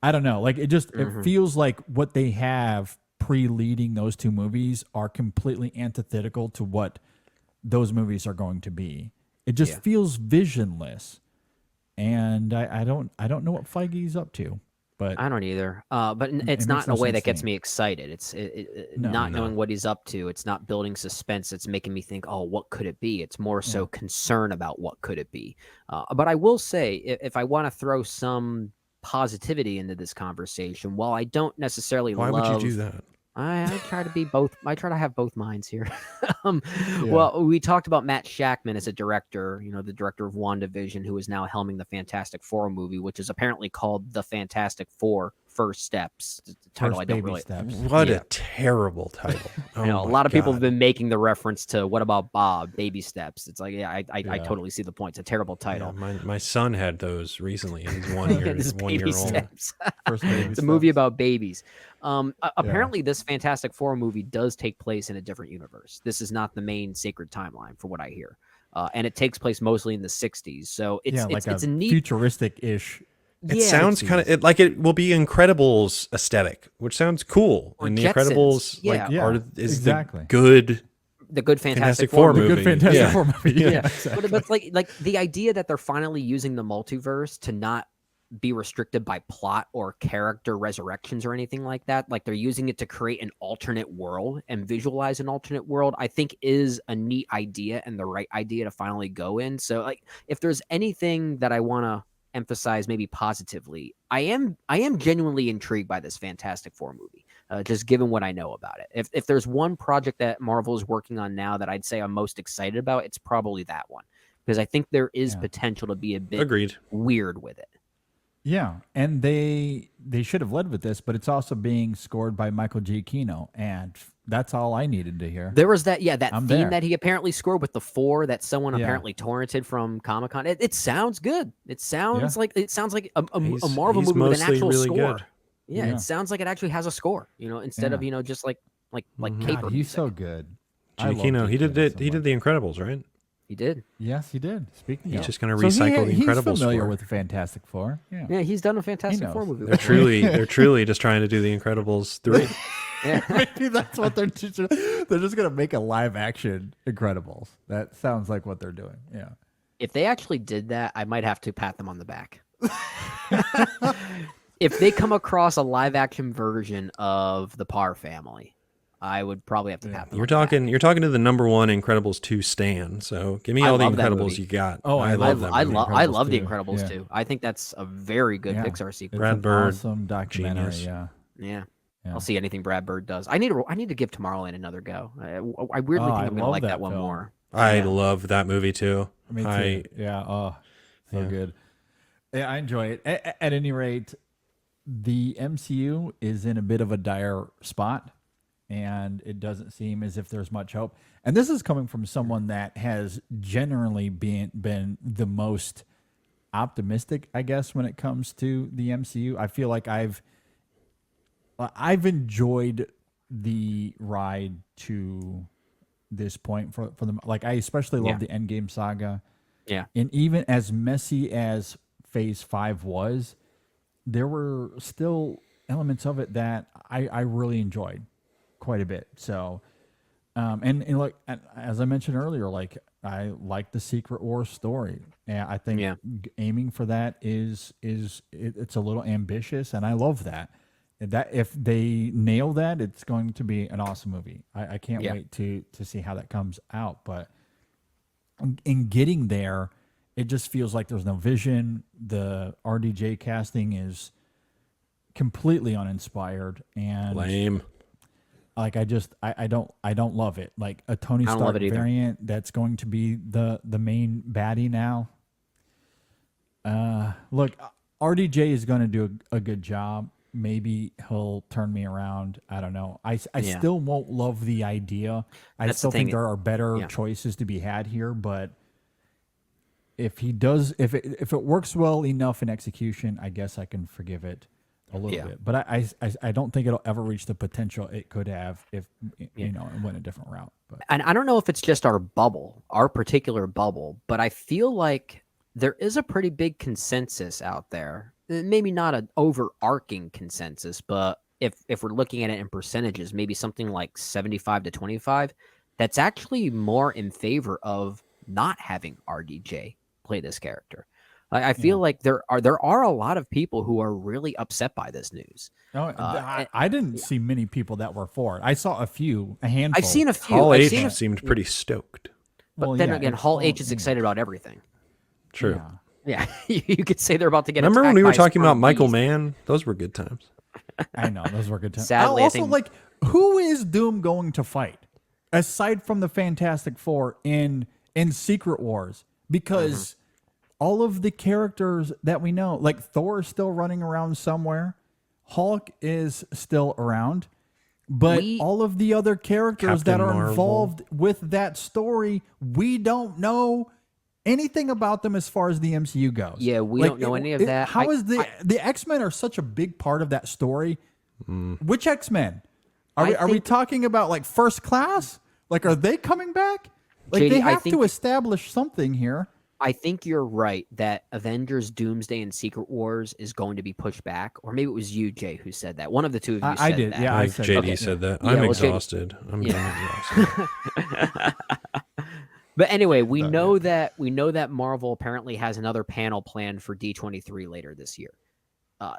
don't know. Like, it just it feels like what they have pre-leading those two movies are completely antithetical to what those movies are going to be. It just feels visionless, and I don't know what Feige's up to. But I don't either. But it's it not makes in a no way sense that to gets me. me excited. It's not knowing what he's up to. It's not building suspense. It's making me think, oh, what could it be? It's more so concern about what could it be. But I will say, if I want to throw some positivity into this conversation, while I don't necessarily Why love, would you do that? I try to be both. I try to have both minds here. Well, we talked about Matt Shakman as a director, the director of WandaVision, who is now helming the Fantastic Four movie, which is apparently called The Fantastic Four: First Steps. The title First I don't Baby really. Steps. What a terrible title. Oh I know a my lot of people God. have been making the reference to What About Bob? Baby Steps. It's like, I totally see the point. It's a terrible title. Yeah, my son had those recently, and he's 1 year, This one Baby year old. Steps. First Baby It's a movie Steps. about babies. Apparently, this Fantastic Four movie does take place in a different universe. This is not the main sacred timeline, for what I hear, and it takes place mostly in the '60s. So it's a neat, futuristic-ish. It sounds kind of like it will be Incredibles aesthetic, which sounds cool. Or And the Jetsons. Incredibles, Yeah. is Exactly. the good the good Fantastic Four movie. movie. Good Fantastic Yeah. Four movie. Yeah, Yeah, exactly. but like the idea that they're finally using the multiverse to not be restricted by plot or character resurrections or anything like that. Like they're using it to create an alternate world and visualize an alternate world, I think is a neat idea and the right idea to finally go in. So like if there's anything that I want to emphasize maybe positively, I am genuinely intrigued by this Fantastic Four movie. Just given what I know about it. If there's one project that Marvel is working on now that I'd say I'm most excited about, it's probably that one. Because I think there is potential to be a bit Agreed. weird with it. Yeah, and they should have led with this, but it's also being scored by Michael Giacchino, and that's all I needed to hear. There was that I'm theme there. that he apparently scored with the four that someone apparently torrented from Comic-Con. It sounds good. It sounds like a Marvel he's movie with an mostly actual really score. good. Yeah, Yeah. it sounds like it actually has a score. Instead of just like caper. God, he's so good. I love Giacchino, he did Giacchino it. so He did much. the Incredibles, right? He did. Yes, he did. Speaking He's of, just gonna So recycle the he's Incredibles familiar score. with the Fantastic Four. Yeah. Yeah, he's done a Fantastic knows. Four movie. They're truly just trying to do the Incredibles 3. Maybe that's what they're just gonna make a live action Incredibles. That sounds like what they're doing. Yeah. If they actually did that, I might have to pat them on the back. If they come across a live action version of the Parr Family, I would probably have to pat them. You're talking to the number one Incredibles 2 stan. So give me I all the love that Incredibles movie. you got. Oh, I love love that I movie. love the too. Incredibles Yeah. too. I think that's a very good Yeah. Pixar sequel. Brad It's an Bird, awesome documentary. genius. Yeah. Yeah. Yeah. I'll see anything Brad Bird does. I need to give Tomorrowland another go. I weirdly Oh, think I I'm gonna love like that that one film. more. I Yeah. love that movie too. Me too. Yeah. Oh, so good. Yeah, I enjoy it. At any rate, the MCU is in a bit of a dire spot, and it doesn't seem as if there's much hope. And this is coming from someone that has generally been the most optimistic, I guess, when it comes to the MCU. I feel like I've enjoyed the ride to this point for them. Like I especially love the Endgame saga. Yeah. And even as messy as Phase 5 was, there were still elements of it that I really enjoyed quite a bit. So, and like as I mentioned earlier, like I like the Secret Wars story, and I think aiming for that it's a little ambitious, and I love that. That if they nail that, it's going to be an awesome movie. I can't wait to see how that comes out. But in getting there, it just feels like there's no vision. The RDJ casting is completely uninspired, and Lame. like I don't love it. Like a Tony I don't Stark love it either. variant that's going to be the main baddie now. Look, RDJ is going to do a good job. Maybe he'll turn me around. I don't know. I still won't love the idea. I That's the still think thing. there are better choices to be had here, but if he does, if it works well enough in execution, I guess I can forgive it a little bit. But I don't think it'll ever reach the potential it could have if it went a different route. But And I don't know if it's just our bubble, our particular bubble, but I feel like there is a pretty big consensus out there. Maybe not an overarching consensus, but if we're looking at it in percentages, maybe something like 75 to 25, that's actually more in favor of not having RDJ play this character. I feel like there are a lot of people who are really upset by this news. No, I didn't see many people that were for it. I saw a handful. I've seen a few. Hall I've H seen seemed pretty stoked. but Well, then yeah, again, it's Hall all- H is excited about everything. True. Yeah. Yeah, you could say they're about to get. Remember when attacked we were by talking about sperm Michael bees. Mann? Those were good times. I know those were good times. Sadly, I also, think- like, who is Doom going to fight aside from the Fantastic Four in Secret Wars? Because all of the characters that we know, like Thor, is still running around somewhere. Hulk is still around, but all of the other characters that Captain are Marvel. involved with that story, we don't know anything about them as far as the MCU goes. Yeah, we don't know any of that. How is the X-Men are such a big part of that story? Which X-Men? Are we talking about like First Class? Like, are they coming back? Like, JD, they I have think- to establish something here. I think you're right that Avengers, Doomsday, and Secret Wars is going to be pushed back, or maybe it was you, Jay, who said that. One of the two of you I said did, that. yeah. I I think said JD that. said that. Yeah, I'm well, exhausted. I'm exhausted. But anyway, we know that Marvel apparently has another panel planned for D23 later this year.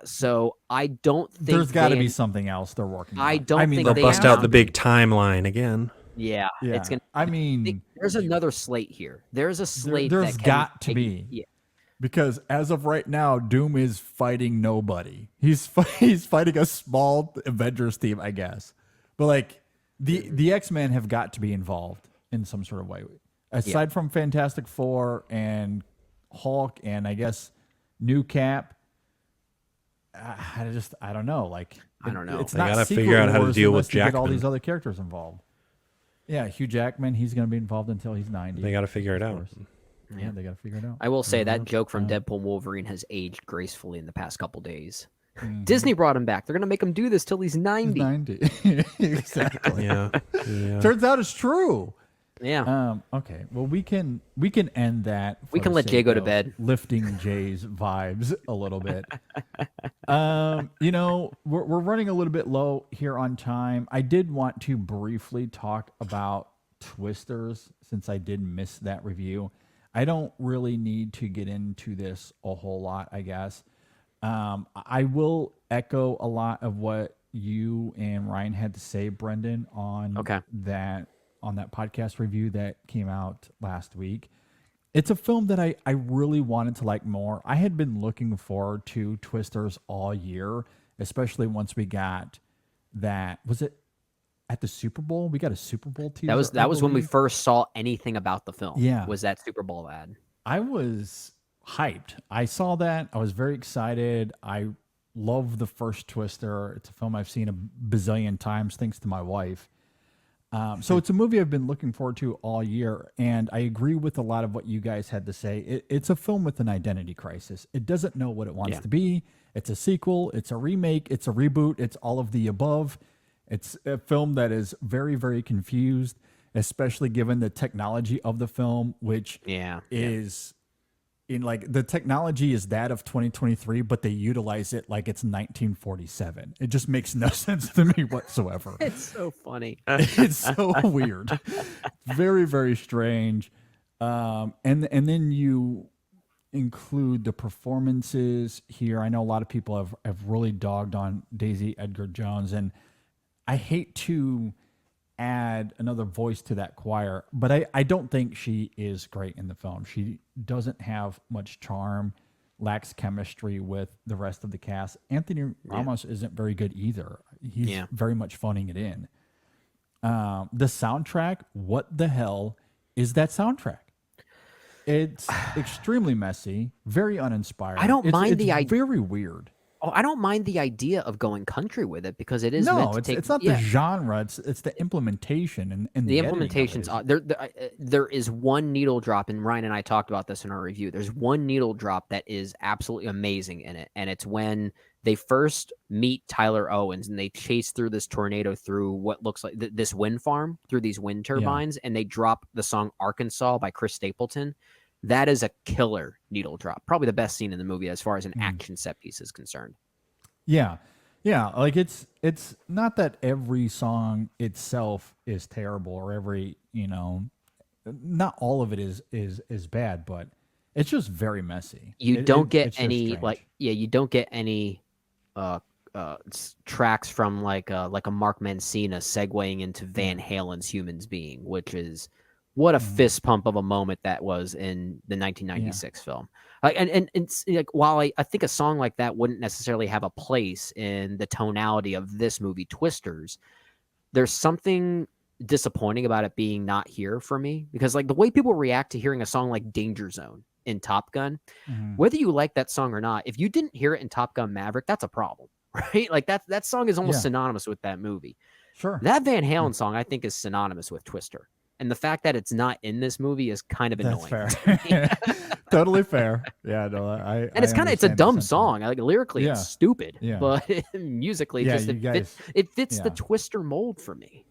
So I don't think There's got to be something else they're working on. I don't think They'll they bust have- out the big timeline again. Yeah, Yeah. it's gonna. I mean, There's another slate here. There's a slate. there's that can got to take- be. Yeah. because as of right now, Doom is fighting nobody. He's fighting a small Avengers team, I guess. But like the X-Men have got to be involved in some sort of way. Aside from Fantastic Four and Hulk and I guess New Cap, I don't know. Like I don't know. It's They not gotta Secret figure out how to Wars deal with unless you get all Jackman. these other characters involved. Yeah, Hugh Jackman, he's going to be involved until he's 90. They got to figure it of out. course. Yeah, they got to figure it out. I will say that joke from Deadpool Wolverine has aged gracefully in the past couple days. Disney brought him back. They're gonna make him do this till he's 90. 90. Exactly. Yeah. Yeah. Turns out it's true. Yeah. Okay. Well, we can end that. We for can the let Jay sake go to of bed. Lifting Jay's vibes a little bit. We're running a little bit low here on time. I did want to briefly talk about Twisters since I did miss that review. I don't really need to get into this a whole lot, I guess. I will echo a lot of what you and Ryan had to say, Brendan, on that podcast review that came out last week. It's a film that I really wanted to like more. I had been looking forward to Twisters all year, especially once we got that. Was it at the Super Bowl? We got a Super Bowl teaser. That was when we believe. first saw anything about the film. Yeah. Was that Super Bowl ad? I was hyped. I saw that. I was very excited. I love the first Twister. It's a film I've seen a bazillion times thanks to my wife. So it's a movie I've been looking forward to all year, and I agree with a lot of what you guys had to say. It's a film with an identity crisis. It doesn't know what it wants to be. It's a sequel. It's a remake. It's a reboot. It's all of the above. It's a film that is very, very confused, especially given the technology of the film, which is in like the technology is that of 2023, but they utilize it like it's 1947. It just makes no sense to me whatsoever. It's so funny. It's so weird. Very, very strange. And then you include the performances here. I know a lot of people have really dogged on Daisy Edgar Jones, and I hate to add another voice to that choir, but I don't think she is great in the film. She doesn't have much charm, lacks chemistry with the rest of the cast. Anthony Ramos isn't very good either. He's very much phoning it in. The soundtrack, what the hell is that soundtrack? It's extremely messy, very uninspiring. I don't mind it's the idea. very weird. Oh, I don't mind the idea of going country with it because it is meant to take. It's not the genre. It's the implementation and the editing of implementation's there is one needle drop, and Ryan and I talked about this in our review. There's one needle drop that is absolutely amazing in it, and it's when they first meet Tyler Owens and they chase through this tornado through what looks like this wind farm through these wind turbines, and they drop the song "Arkansas" by Chris Stapleton. That is a killer needle drop. Probably the best scene in the movie as far as an action set piece is concerned. Yeah. Yeah, like it's not that every song itself is terrible or every, not all of it is bad, but it's just very messy. You don't get it's just any strange. you don't get any tracks from like a Mark Mancina segueing into Van Halen's Humans Being, which is what a fist pump of a moment that was in the 1996 film. And it's like, while I think a song like that wouldn't necessarily have a place in the tonality of this movie, Twisters, there's something disappointing about it being not here for me, because like the way people react to hearing a song like Danger Zone in Top Gun, whether you like that song or not, if you didn't hear it in Top Gun Maverick, that's a problem, right? Like that song is almost synonymous with that movie. Sure. That Van Halen song, I think, is synonymous with Twister. And the fact that it's not in this movie is kind of annoying. That's fair. Totally fair. Yeah, no, and it's a dumb song. Like lyrically, it's stupid. Yeah. But musically, it fits the Twister mold for me.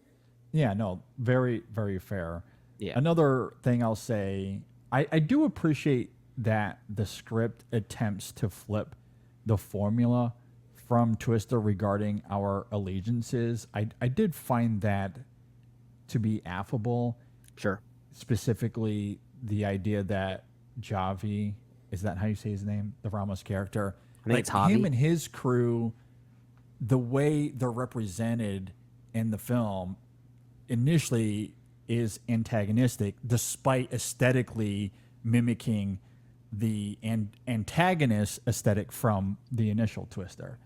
Yeah, no, very, very fair. Yeah. Another thing I'll say, I do appreciate that the script attempts to flip the formula from Twister regarding our allegiances. I did find that to be affable. Sure. Specifically, the idea that Javi, is that how you say his name? The Ramos character. I think it's Javi. Him and his crew, the way they're represented in the film initially is antagonistic, despite aesthetically mimicking the antagonist aesthetic from the initial Twister.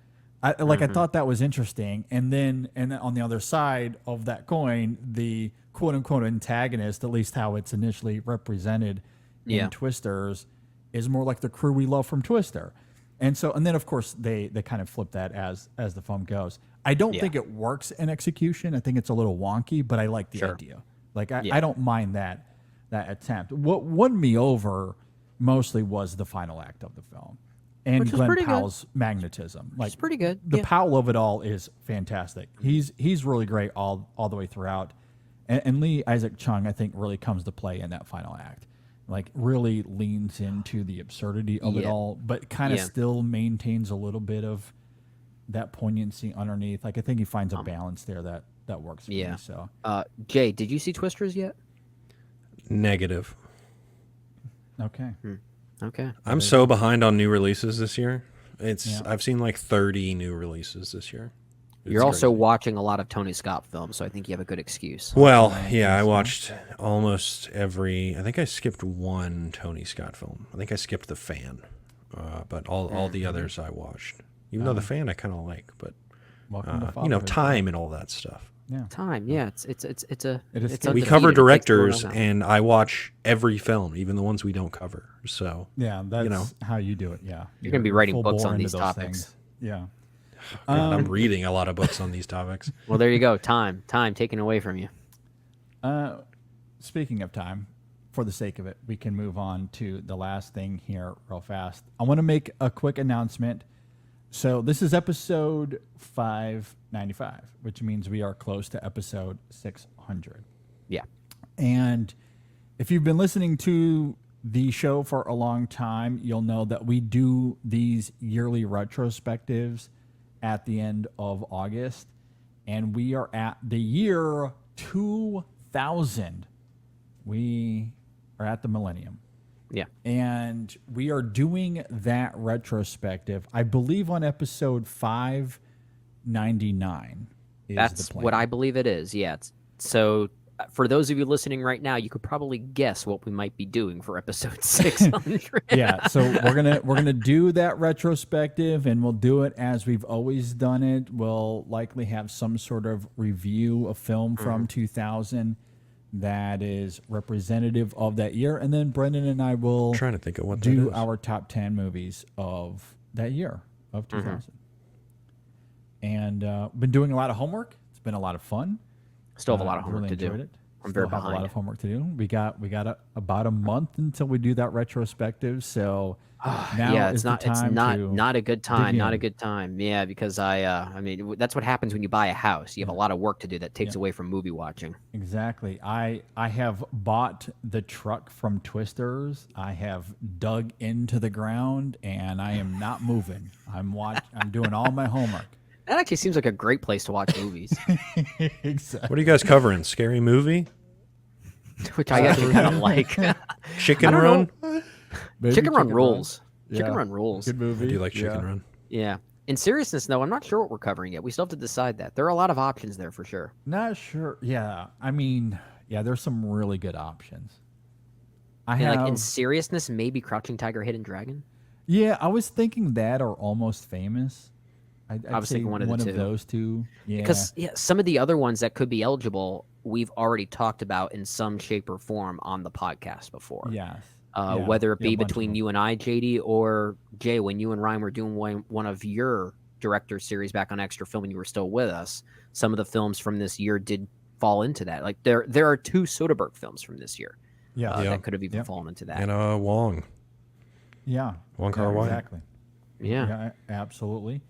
I thought that was interesting. And then on the other side of that coin, the quote unquote antagonist, at least how it's initially represented in Twisters, is more like the crew we love from Twister. And then of course they kind of flip that as the film goes. I don't think it works in execution. I think it's a little wonky, but I like the idea. Like I don't mind that attempt. What won me over mostly was the final act of the film. And Glenn Powell's magnetism. Like, it's pretty good. The Powell of it all is fantastic. He's really great all the way throughout. And Lee Isaac Chung, I think, really comes to play in that final act. Like, really leans into the absurdity of it all, but kind of still maintains a little bit of that poignancy underneath. Like, I think he finds a balance there that works for me. So, Jay, did you see Twisters yet? Negative. Okay. Okay. I'm so behind on new releases this year. I've seen like 30 new releases this year. You're also watching a lot of Tony Scott films, so I think you have a good excuse. Well, yeah, I watched almost every. I think I skipped one Tony Scott film. I think I skipped The Fan, but all the others I watched. Even though The Fan I kind of like, but time and all that stuff. Yeah. Time, We cover directors, and I watch every film, even the ones we don't cover. So that's how you do it. Yeah, you're gonna be writing full books bore on into these those topics. things. Yeah. I'm reading a lot of books on these topics. Well, there you go. Time taken away from you. Speaking of time, for the sake of it, we can move on to the last thing here real fast. I want to make a quick announcement. So this is episode 595, which means we are close to episode 600. Yeah. And if you've been listening to the show for a long time, you'll know that we do these yearly retrospectives at the end of August. And we are at the year 2000. We are at the millennium. Yeah. And we are doing that retrospective, I believe, on episode 599. That's what I believe it is. Yeah. So for those of you listening right now, you could probably guess what we might be doing for episode 600. Yeah. So we're gonna do that retrospective, and we'll do it as we've always done it. We'll likely have some sort of review of film from 2000. That is representative of that year, and then Brendan and I will trying to think of what do our top 10 movies of that year of 2000. And been doing a lot of homework. It's been a lot of fun. Still have a lot of homework to do. It. I'm very Still have behind. a lot of homework to do. We got about a month until we do that retrospective. So now it's not a good time. Not a good time. Yeah, because I mean, that's what happens when you buy a house. You have a lot of work to do that takes away from movie watching. Exactly. I have bought the truck from Twisters. I have dug into the ground, and I am not moving. I'm doing all my homework. That actually seems like a great place to watch movies, Exactly. What are you guys covering? Scary movie? which I actually kind of like. Chicken I don't Run? know. Maybe Chicken Run rules. Chicken Yeah. Run rules. Good movie. I do like Chicken Yeah. Run. Yeah. In seriousness, though, I'm not sure what we're covering yet. We still have to decide that. There are a lot of options there for sure. Not sure. Yeah. I mean, yeah, there's some really good options. I And, have. like in seriousness, maybe Crouching Tiger, Hidden Dragon. Yeah, I was thinking that or Almost Famous. I'd I was say thinking one of the two. those two. Yeah. Because some of the other ones that could be eligible, we've already talked about in some shape or form on the podcast before. Yes. Yeah. Whether it Yeah, be a bunch of between them. you and I, JD, or Jay, when you and Ryan were doing one of your director series back on Extra Film and you were still with us, some of the films from this year did fall into that. Like there are 2 Soderbergh films from this year Yeah. that could have even fallen into that. And Wong. Yeah. Wong Kar-wai. Exactly. Yeah. Yeah, absolutely.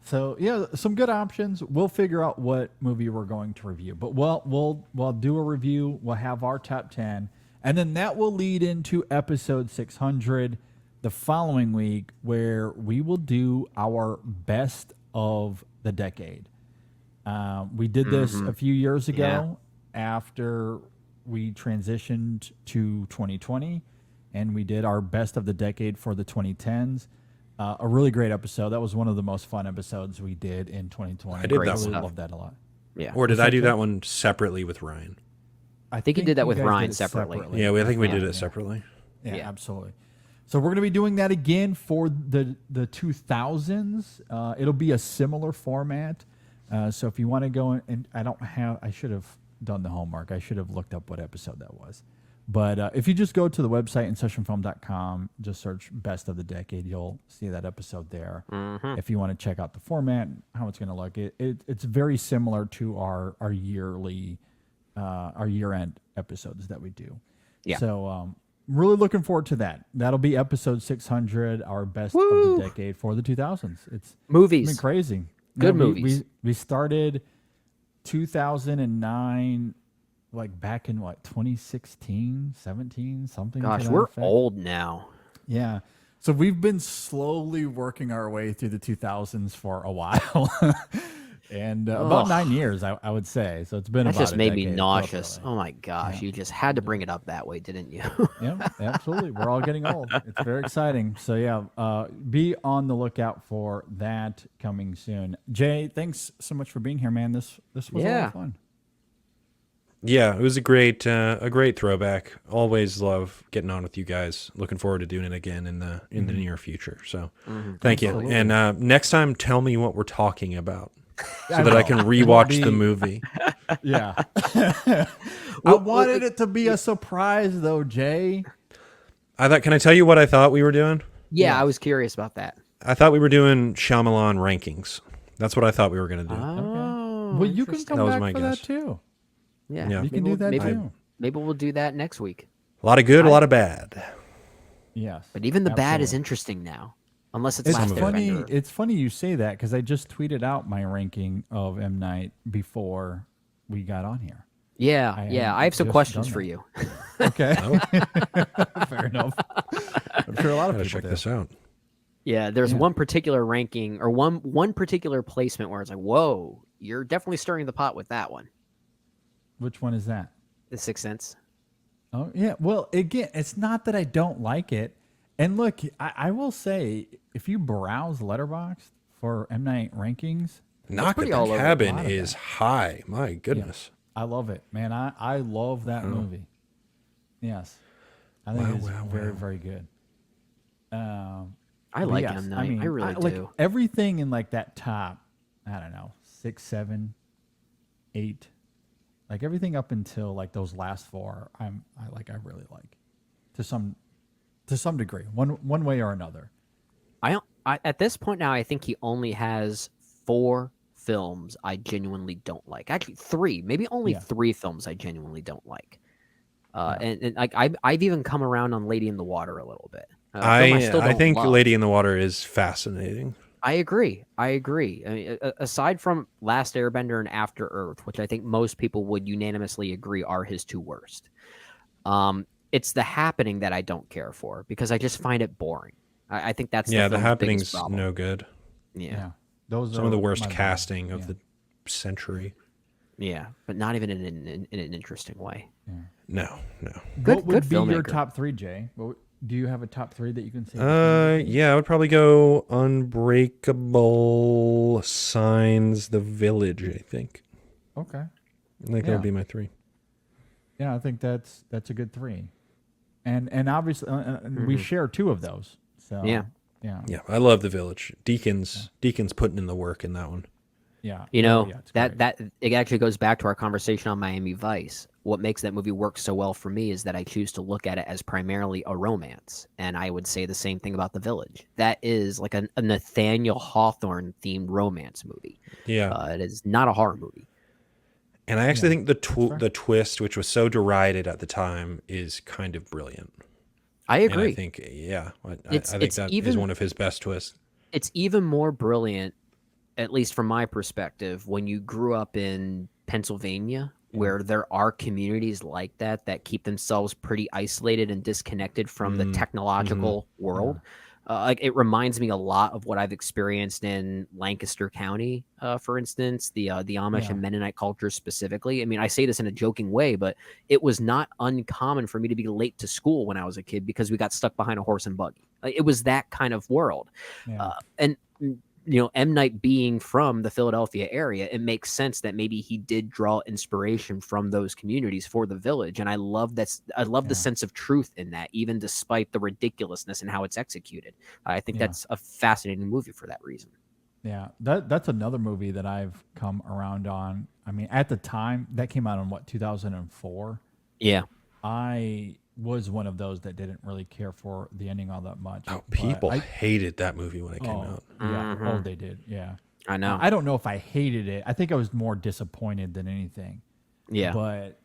So yeah, some good options. We'll figure out what movie we're going to review, but we'll do a review. We'll have our top 10, and then that will lead into episode 600 the following week, where we will do our best of the decade. We did this a few years ago after we transitioned to 2020, and we did our best of the decade for the 2010s. A really great episode. That was one of the most fun episodes we did in 2020. I did I that really one. loved that a lot. Yeah. Or did I do that one separately with Ryan? I think you did that with guys Ryan did it separately. Yeah, I think we did Yeah. it separately. Yeah, Yeah. absolutely. So we're going to be doing that again for the 2000s. It'll be a similar format. So if you want to go and I should have done the homework. I should have looked up what episode that was. But if you just go to the website, InSessionFilm.com, just search Best of the Decade, you'll see that episode there. If you want to check out the format, how it's going to look, it's very similar to our yearly, our year-end episodes that we do. Yeah. So really looking forward to that. That'll be episode 600, our Best of the Decade for the 2000s. It's Movies. been crazy. Good Yeah, movies. We started 2009, like back in what, 2016, 17, something. Gosh, to that we're effect. old now. Yeah. So we've been slowly working our way through the 2000s for a while. And about Ugh. 9 years, I would say. So it's been That about just a made me decade, nauseous. roughly. Oh my gosh, you just had to bring it up that way, didn't you? Yeah, absolutely. We're all getting old. It's very exciting. So yeah, be on the lookout for that coming soon. Jay, thanks so much for being here, man. This was a lot Yeah. of fun. Yeah, it was a great throwback. Always love getting on with you guys. Looking forward to doing it again in the near future. So thank you. Absolutely. And next time, tell me what we're talking about so I that I will. can It won't rewatch the be- movie. Yeah. I wanted it to be a surprise, though, Jay. Can I tell you what I thought we were doing? Yeah, I was curious about that. I thought we were doing Shyamalan rankings. That's what I thought we were going to do. Oh, Well, you can interesting. come That was back my for guess. that too. Yeah, Yeah. You can do that maybe, too. maybe we'll do that next week. A lot of good, a lot of bad. Yes. But even the bad is absolutely. interesting now, unless it's It's Last funny. Airbender. It's funny you say that because I just tweeted out my ranking of M. Night before we got on here. Yeah, I I have some just questions done for that. you. Okay. Fair enough. I'm sure a lot of Gotta people check do. this out. Yeah, there's one particular ranking or one particular placement where it's like, whoa, you're definitely stirring the pot with that one. Which one is that? The Sixth Sense. Oh yeah. Well, again, it's not that I don't like it. And look, I will say, if you browse Letterboxd for M. Night rankings, Knock at pretty the all over the Cabin lot of is that. high. My goodness. I love it, man. I love that movie. Yes, I think it's very very good. I But like yes, M. Night. I really like do. everything in like that top. I don't know, 6, 7, 8, like everything up until like those last 4. I really like to some degree, one way or another. I at this point now, I think he only has 4 films I genuinely don't like. Actually, 3, maybe only Yeah. 3 films I genuinely don't like. And like I've even come around on Lady in the Water a little bit. A film still I don't think love. Lady in the Water is fascinating. I agree. I mean, aside from Last Airbender and After Earth, which I think most people would unanimously agree are his 2 worst, it's The Happening that I don't care for because I just find it boring. I think that's Yeah, The film's biggest Happening's problem. no good. Yeah. Those Some are of the worst my bad. casting of Yeah. the century. Yeah, but not even in an interesting way. No. What would good be your filmmaker. top three, Jay? Do you have a top three that you can say? Yeah, I would probably go Unbreakable, Signs, The Village, I think. Okay. I think that Yeah. would be my three. Yeah, I think that's a good three, and obviously we share two of those. So Yeah. yeah, Yeah, I love The Village. Deacon's putting in the work in that one. yeah. You know, Oh, yeah, it's great. that it actually goes back to our conversation on Miami Vice. What makes that movie work so well for me is that I choose to look at it as primarily a romance, and I would say the same thing about The Village. That is like a Nathaniel Hawthorne themed romance movie. Yeah. It is not a horror movie. And I actually think fair. the twist, which was so derided at the time, is kind of brilliant. I And agree. I think, I It's- think it's that is even- one of his best twists. It's even more brilliant, at least from my perspective, when you grew up in Pennsylvania, where there are communities like that keep themselves pretty isolated and disconnected from the technological world. Like it reminds me a lot of what I've experienced in Lancaster County, for instance, the Amish Yeah. and Mennonite culture specifically. I mean, I say this in a joking way, but it was not uncommon for me to be late to school when I was a kid because we got stuck behind a horse and buggy. Like, it was that kind of world. Yeah. And M. Night being from the Philadelphia area, it makes sense that maybe he did draw inspiration from those communities for The Village. And I love that. I love the sense of truth in that, even despite the ridiculousness and how it's executed. I think that's a fascinating movie for that reason. Yeah, that's another movie that I've come around on. I mean, at the time that came out in 2004. Yeah. I was one of those that didn't really care for the ending all that much. Oh, but people I- hated that movie when it came out. Yeah, oh, they did. Yeah, I know. I don't know if I hated it. I think I was more disappointed than anything. Yeah. But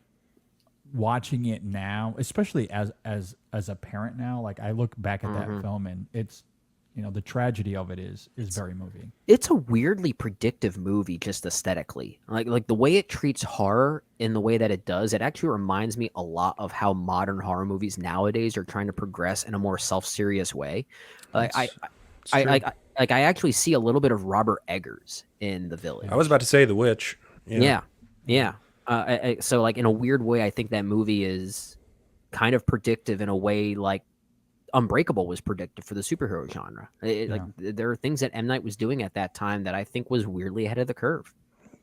watching it now, especially as a parent now, like I look back at that film and it's, the tragedy of it is very moving. It's a weirdly predictive movie, just aesthetically. Like the way it treats horror in the way that it does, it actually reminds me a lot of how modern horror movies nowadays are trying to progress in a more self-serious way. I actually see a little bit of Robert Eggers in The Village. I was about to say The Witch. Yeah. So like in a weird way, I think that movie is kind of predictive in a way like Unbreakable was predictive for the superhero genre. Like there are things that M. Night was doing at that time that I think was weirdly ahead of the curve.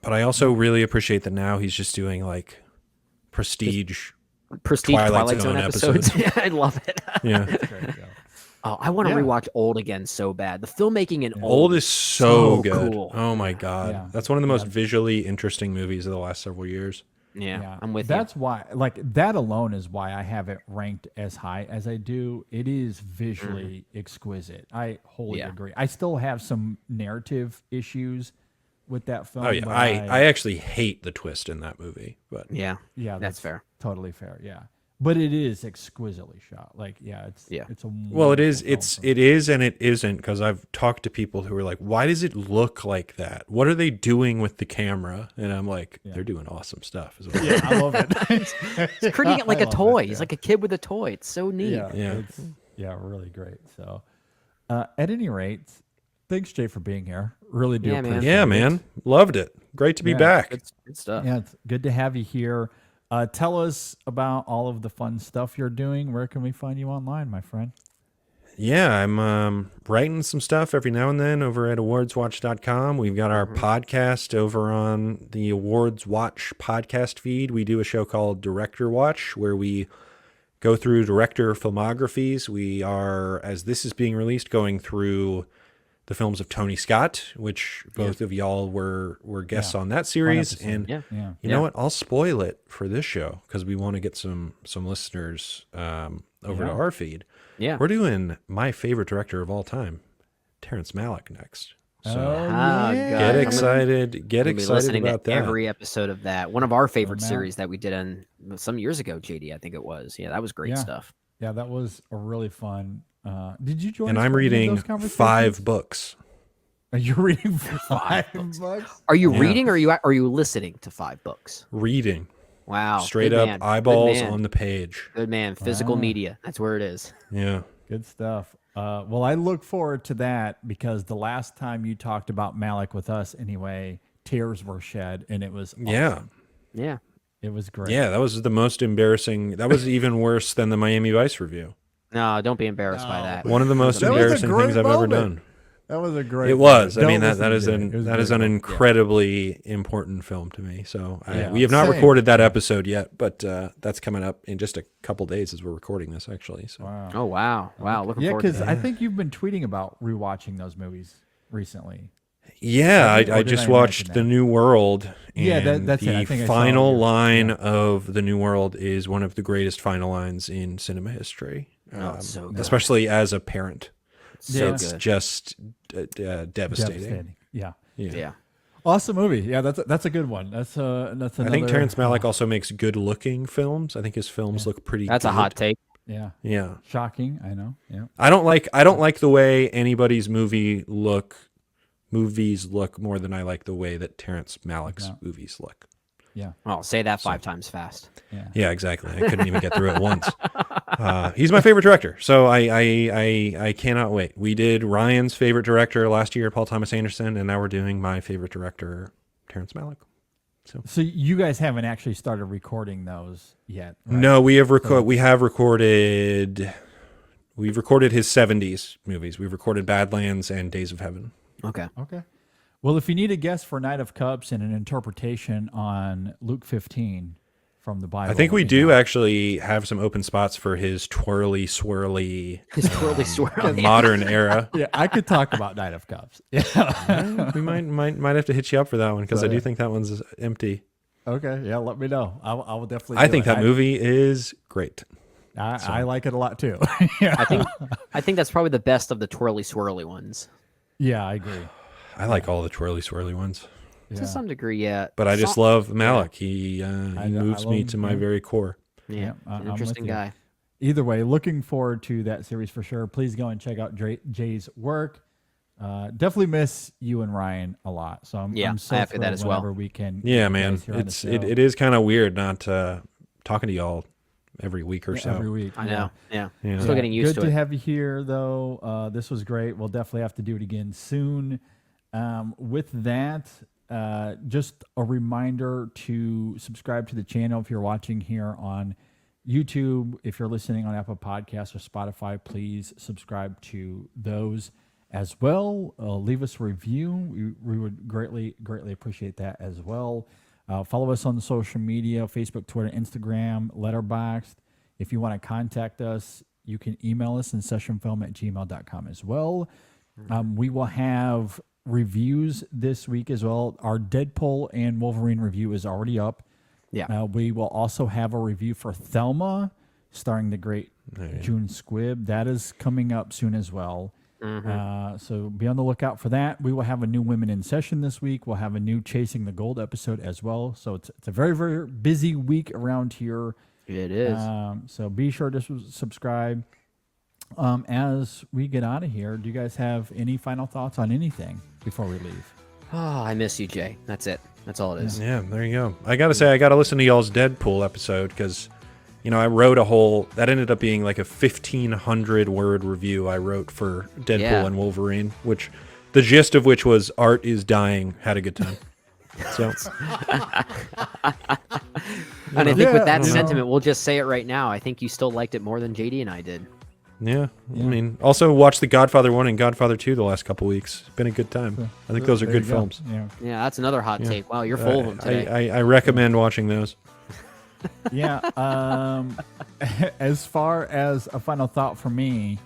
But I also really appreciate that now he's just doing like prestige Twilight Zone episodes. episodes. Yeah, I love it. Yeah. Oh, I want to rewatch Old again so bad. The filmmaking in Old is so good. cool. Oh my God. Yeah. That's one of the most visually interesting movies of the last several years. Yeah, I'm with That's why, like that alone is why I have it ranked as high as I do. It is visually exquisite. I wholly agree. I still have some narrative issues with that film. Oh yeah. but I actually hate the twist in that movie, but you. yeah, that's fair. Totally fair. Yeah, but it is exquisitely shot. Like, it's a well, it is. wonderful film. It is, and it isn't. Because I've talked to people who are like, "Why does it look like that? What are they doing with the camera?" And I'm like, "They're doing awesome stuff." As well. Yeah, I love it. He's treating it like I a love it, toy. yeah. He's like a kid with a toy. It's so neat. Yeah. It's really great. So, at any rate, thanks Jay for being here. Really do. Yeah, man. appreciate Yeah, it. man, loved it. Great to be back. Good stuff. Yeah, it's good to have you here. Tell us about all of the fun stuff you're doing. Where can we find you online, my friend? Yeah, I'm writing some stuff every now and then over at awardswatch.com. We've got our podcast over on the Awards Watch podcast feed. We do a show called Director Watch where we go through director filmographies. We are, as this is being released, going through the films of Tony Scott, which both of y'all were guests on that series. episode. And Yeah. Yeah. you know what? I'll spoil it for this show because we want to get some listeners over to our feed. Yeah. We're doing my favorite director of all time, Terrence Malick, next. So God. get I'm excited. Get gonna be excited listening about to that. every episode of that. One of our favorite man. series that we did on some years ago, JD, I think it was. Yeah, that was great stuff. Yeah, that was a really fun. Did you join? And us I'm for any of reading those conversations? 5 books. Are you reading 5 books? Are you Yeah. reading or are you listening to 5 books? Reading. Wow. Straight good up man. eyeballs Good man. on the page. Good man. Physical media. That's where it is. Yeah. Good stuff. Well, I look forward to that because the last time you talked about Malick with us, anyway, tears were shed, and it was awesome. Yeah. It was great. Yeah, that was the most embarrassing. That was even worse than the Miami Vice review. No, don't be embarrassed by that. One of the most That was a embarrassing great things I've ever moment. done. That was a great. It was. I Don't mean, that listen is to an it. It was that a is great an moment. incredibly important film to me. So Yeah. we have not Same. recorded that episode yet, but that's coming up in just a couple days as we're recording this, actually. So Wow. Oh wow. Looking Yeah, forward to because that. I think you've been tweeting about rewatching those movies recently. yeah, Or did I just I watched imagine The that? New World. And Yeah, that's it. I the think I saw final your- line of The New World is one of the greatest final lines in cinema history. it's so good. Especially as a parent. So It's good. just devastating. Yeah. Yeah. Awesome movie. Yeah, that's a good one. That's another. I think Terrence Malick also makes good-looking films. I think his films look pretty. That's a good. hot take. Yeah. Yeah, Shocking. I know. Yeah. I don't like the way anybody's movies look more than I like the way that Terrence Malick's movies look. Yeah. Oh, say that 5 times fast. Yeah. Yeah, exactly. I couldn't even get through it once. He's my favorite director, so I cannot wait. We did Ryan's favorite director last year, Paul Thomas Anderson, and now we're doing my favorite director, Terrence Malick. So you guys haven't actually started recording those yet, right? No, we've recorded his 70s movies. We've recorded Badlands and Days of Heaven. Okay. Okay. Well, if you need a guest for Knight of Cups and an interpretation on Luke 15 from the Bible, I think we let me do know. actually have some open spots for his twirly, swirly, His twirly swirly. modern era. Yeah, I could talk about Knight of Cups. Yeah. We might have to hit you up for that one because I do think that one's empty. Okay. Yeah. Let me know. I will definitely. I do think it. that movie is great. I like it a lot too. Yeah. I think that's probably the best of the twirly swirly ones. Yeah, I agree. I like all the twirly, swirly ones. To some degree, yeah. But I just love Malick. He I moves love me him, to my yeah. very core. Yeah, I'm an with interesting you. guy. Either way, looking forward to that series for sure. Please go and check out Jay's work. Definitely miss you and Ryan a lot. So I'm so I have to that thrilled as well. whenever we can. Yeah, get you man. guys here on the show. It is kind of weird not talking to y'all every week or so. every week. I know. Yeah. Yeah. Still getting used Good to to it. have you here, though. This was great. We'll definitely have to do it again soon. With that, just a reminder to subscribe to the channel if you're watching here on YouTube. If you're listening on Apple Podcasts or Spotify, please subscribe to those as well. Leave us a review. We would greatly appreciate that as well. Follow us on the social media, Facebook, Twitter, Instagram, Letterboxd. If you want to contact us, you can email us in sessionfilm@gmail.com as well. We will have reviews this week as well. Our Deadpool and Wolverine review is already up. Yeah. We will also have a review for Thelma, starring the great June Squibb. That is coming up soon as well. So be on the lookout for that. We will have a new Women in Session this week. We'll have a new Chasing the Gold episode as well. So it's a very, very busy week around here. It is. So be sure to subscribe. As we get out of here, do you guys have any final thoughts on anything before we leave? Oh, I miss you, Jay. That's it. That's all it is. Yeah, there you go. I gotta say, I gotta listen to y'all's Deadpool episode because, I wrote that ended up being like a 1,500 word review I wrote for Deadpool Yeah. and Wolverine, which the gist of which was art is dying. Had a good time. So And I think with that Yeah. sentiment, we'll just say it right now. I think you still liked it more than JD and I did. yeah, I mean, also watched The Godfather 1 and Godfather 2 the last couple weeks. It's been a good time. I think those are There good you go. films. Yeah. Yeah, that's another hot take. Wow, you're full of them today. I recommend watching those. Yeah. As far as a final thought for me,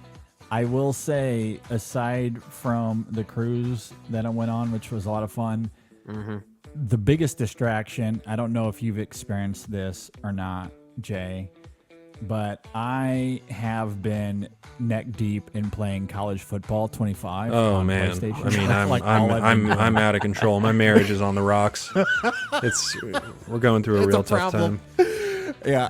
I will say, aside from the cruise that I went on, which was a lot of fun, the biggest distraction, I don't know if you've experienced this or not, Jay, but I have been neck deep in playing college football 25. Oh on man! PlayStation. I mean, Like, all I've been doing. I'm out of control. My marriage is on the rocks. We're going through a real tough time. Yeah,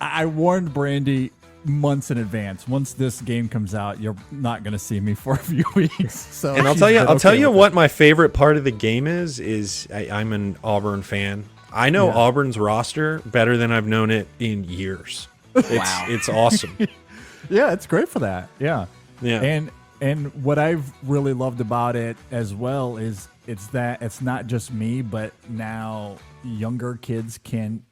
I warned Brandy months in advance. Once this game comes out, you're not going to see me for a few weeks. So, And I'll she's tell you, been I'll tell okay you with what my favorite part of the game is I'm an Auburn fan. I know Auburn's roster better than I've known it in years. It's awesome. it. Yeah, it's great for that. Yeah. Yeah. And what I've really loved about it as well is it's not just me, but now younger kids can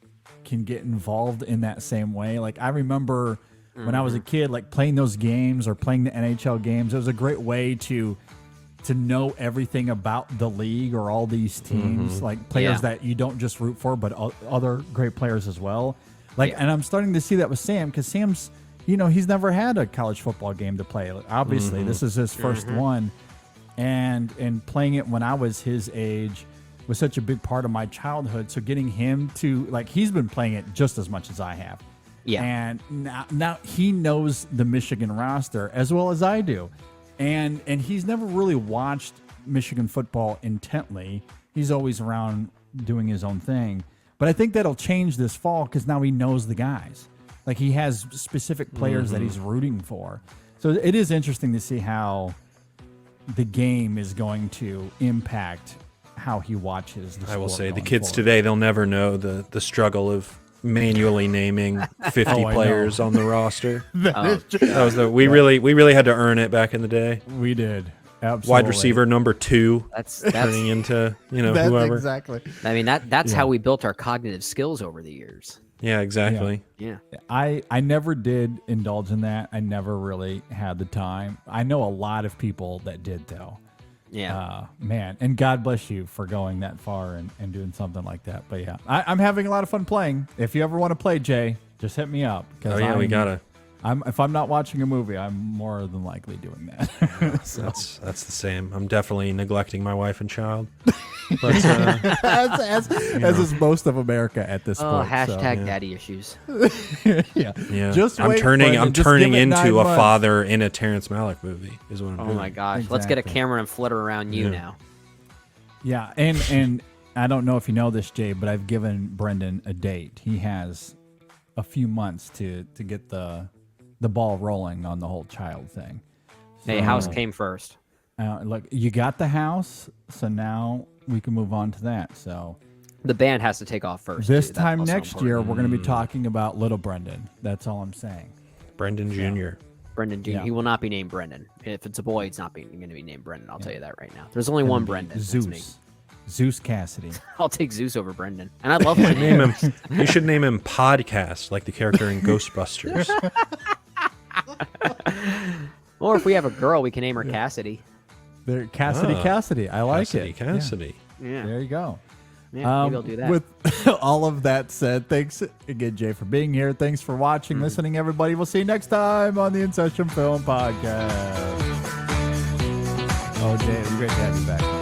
get involved in that same way. Like I remember when I was a kid, like playing those games or playing the NHL games. It was a great way to know everything about the league or all these teams, like players that you don't just root for, but other great players as well. Like, and I'm starting to see that with Sam, because Sam's, he's never had a college football game to play. Like, obviously, this is his first one, and playing it when I was his age was such a big part of my childhood. So getting him to, like, he's been playing it just as much as I have. Yeah. And now he knows the Michigan roster as well as I do. And he's never really watched Michigan football intently. He's always around doing his own thing. But I think that'll change this fall because now he knows the guys. Like he has specific players that he's rooting for. So it is interesting to see how the game is going to impact how he watches the I will sport say the going kids forward. today, they'll never know the struggle of manually naming 50 I players know. on the roster. That is true. That was we really had to earn it back in the day. We did. Absolutely. Wide receiver number 2 That's turning into, That's whoever. exactly. I mean, that's how we built our cognitive skills over the years. Yeah, exactly. Yeah. I never did indulge in that. I never really had the time. I know a lot of people that did, though. Yeah. Man, and God bless you for going that far and doing something like that. But yeah, I'm having a lot of fun playing. If you ever want to play, Jay, just hit me up. Oh yeah, we gotta. If I'm not watching a movie, I'm more than likely doing that. So. That's the same. I'm definitely neglecting my wife and child. But as is most of America at this Oh, point. hashtag so. daddy issues. Yeah. yeah, Just I'm wait, turning Brendan. Just turning give it 9 into a months. father in a Terrence Malick movie. Is what I'm Oh doing. my gosh. Let's get a Exactly. camera and flutter around you now. Yeah, and I don't know if you know this, Jay, but I've given Brendan a date. He has a few months to get the ball rolling on the whole child thing. Hey, house came first. Look, you got the house, so now we can move on to that. So The band has to take off first. this too. That's time also next important. year, we're going to be talking about little Brendan. That's all I'm saying. Brendan Jr. Brendan Jr. Yeah. He will not be named Brendan. If it's a boy, it's not going to be named Brendan. I'll tell you that right now. There's only one Brendan. That's me. Zeus Cassidy. I'll take Zeus over Brendan. And I love my Name name. him. You should name him Podcast, like the character in Ghostbusters. Or if we have a girl, we can name her Cassidy. There, Cassidy. Ah, Cassidy. I like Cassidy, it. Cassidy. Yeah. Yeah. There you go. Yeah, maybe I'll do that. With all of that said, thanks again, Jay, for being here. Thanks for watching, listening, everybody. We'll see you next time on the In Session Film Podcast. Oh, Jay, it was great to have you back.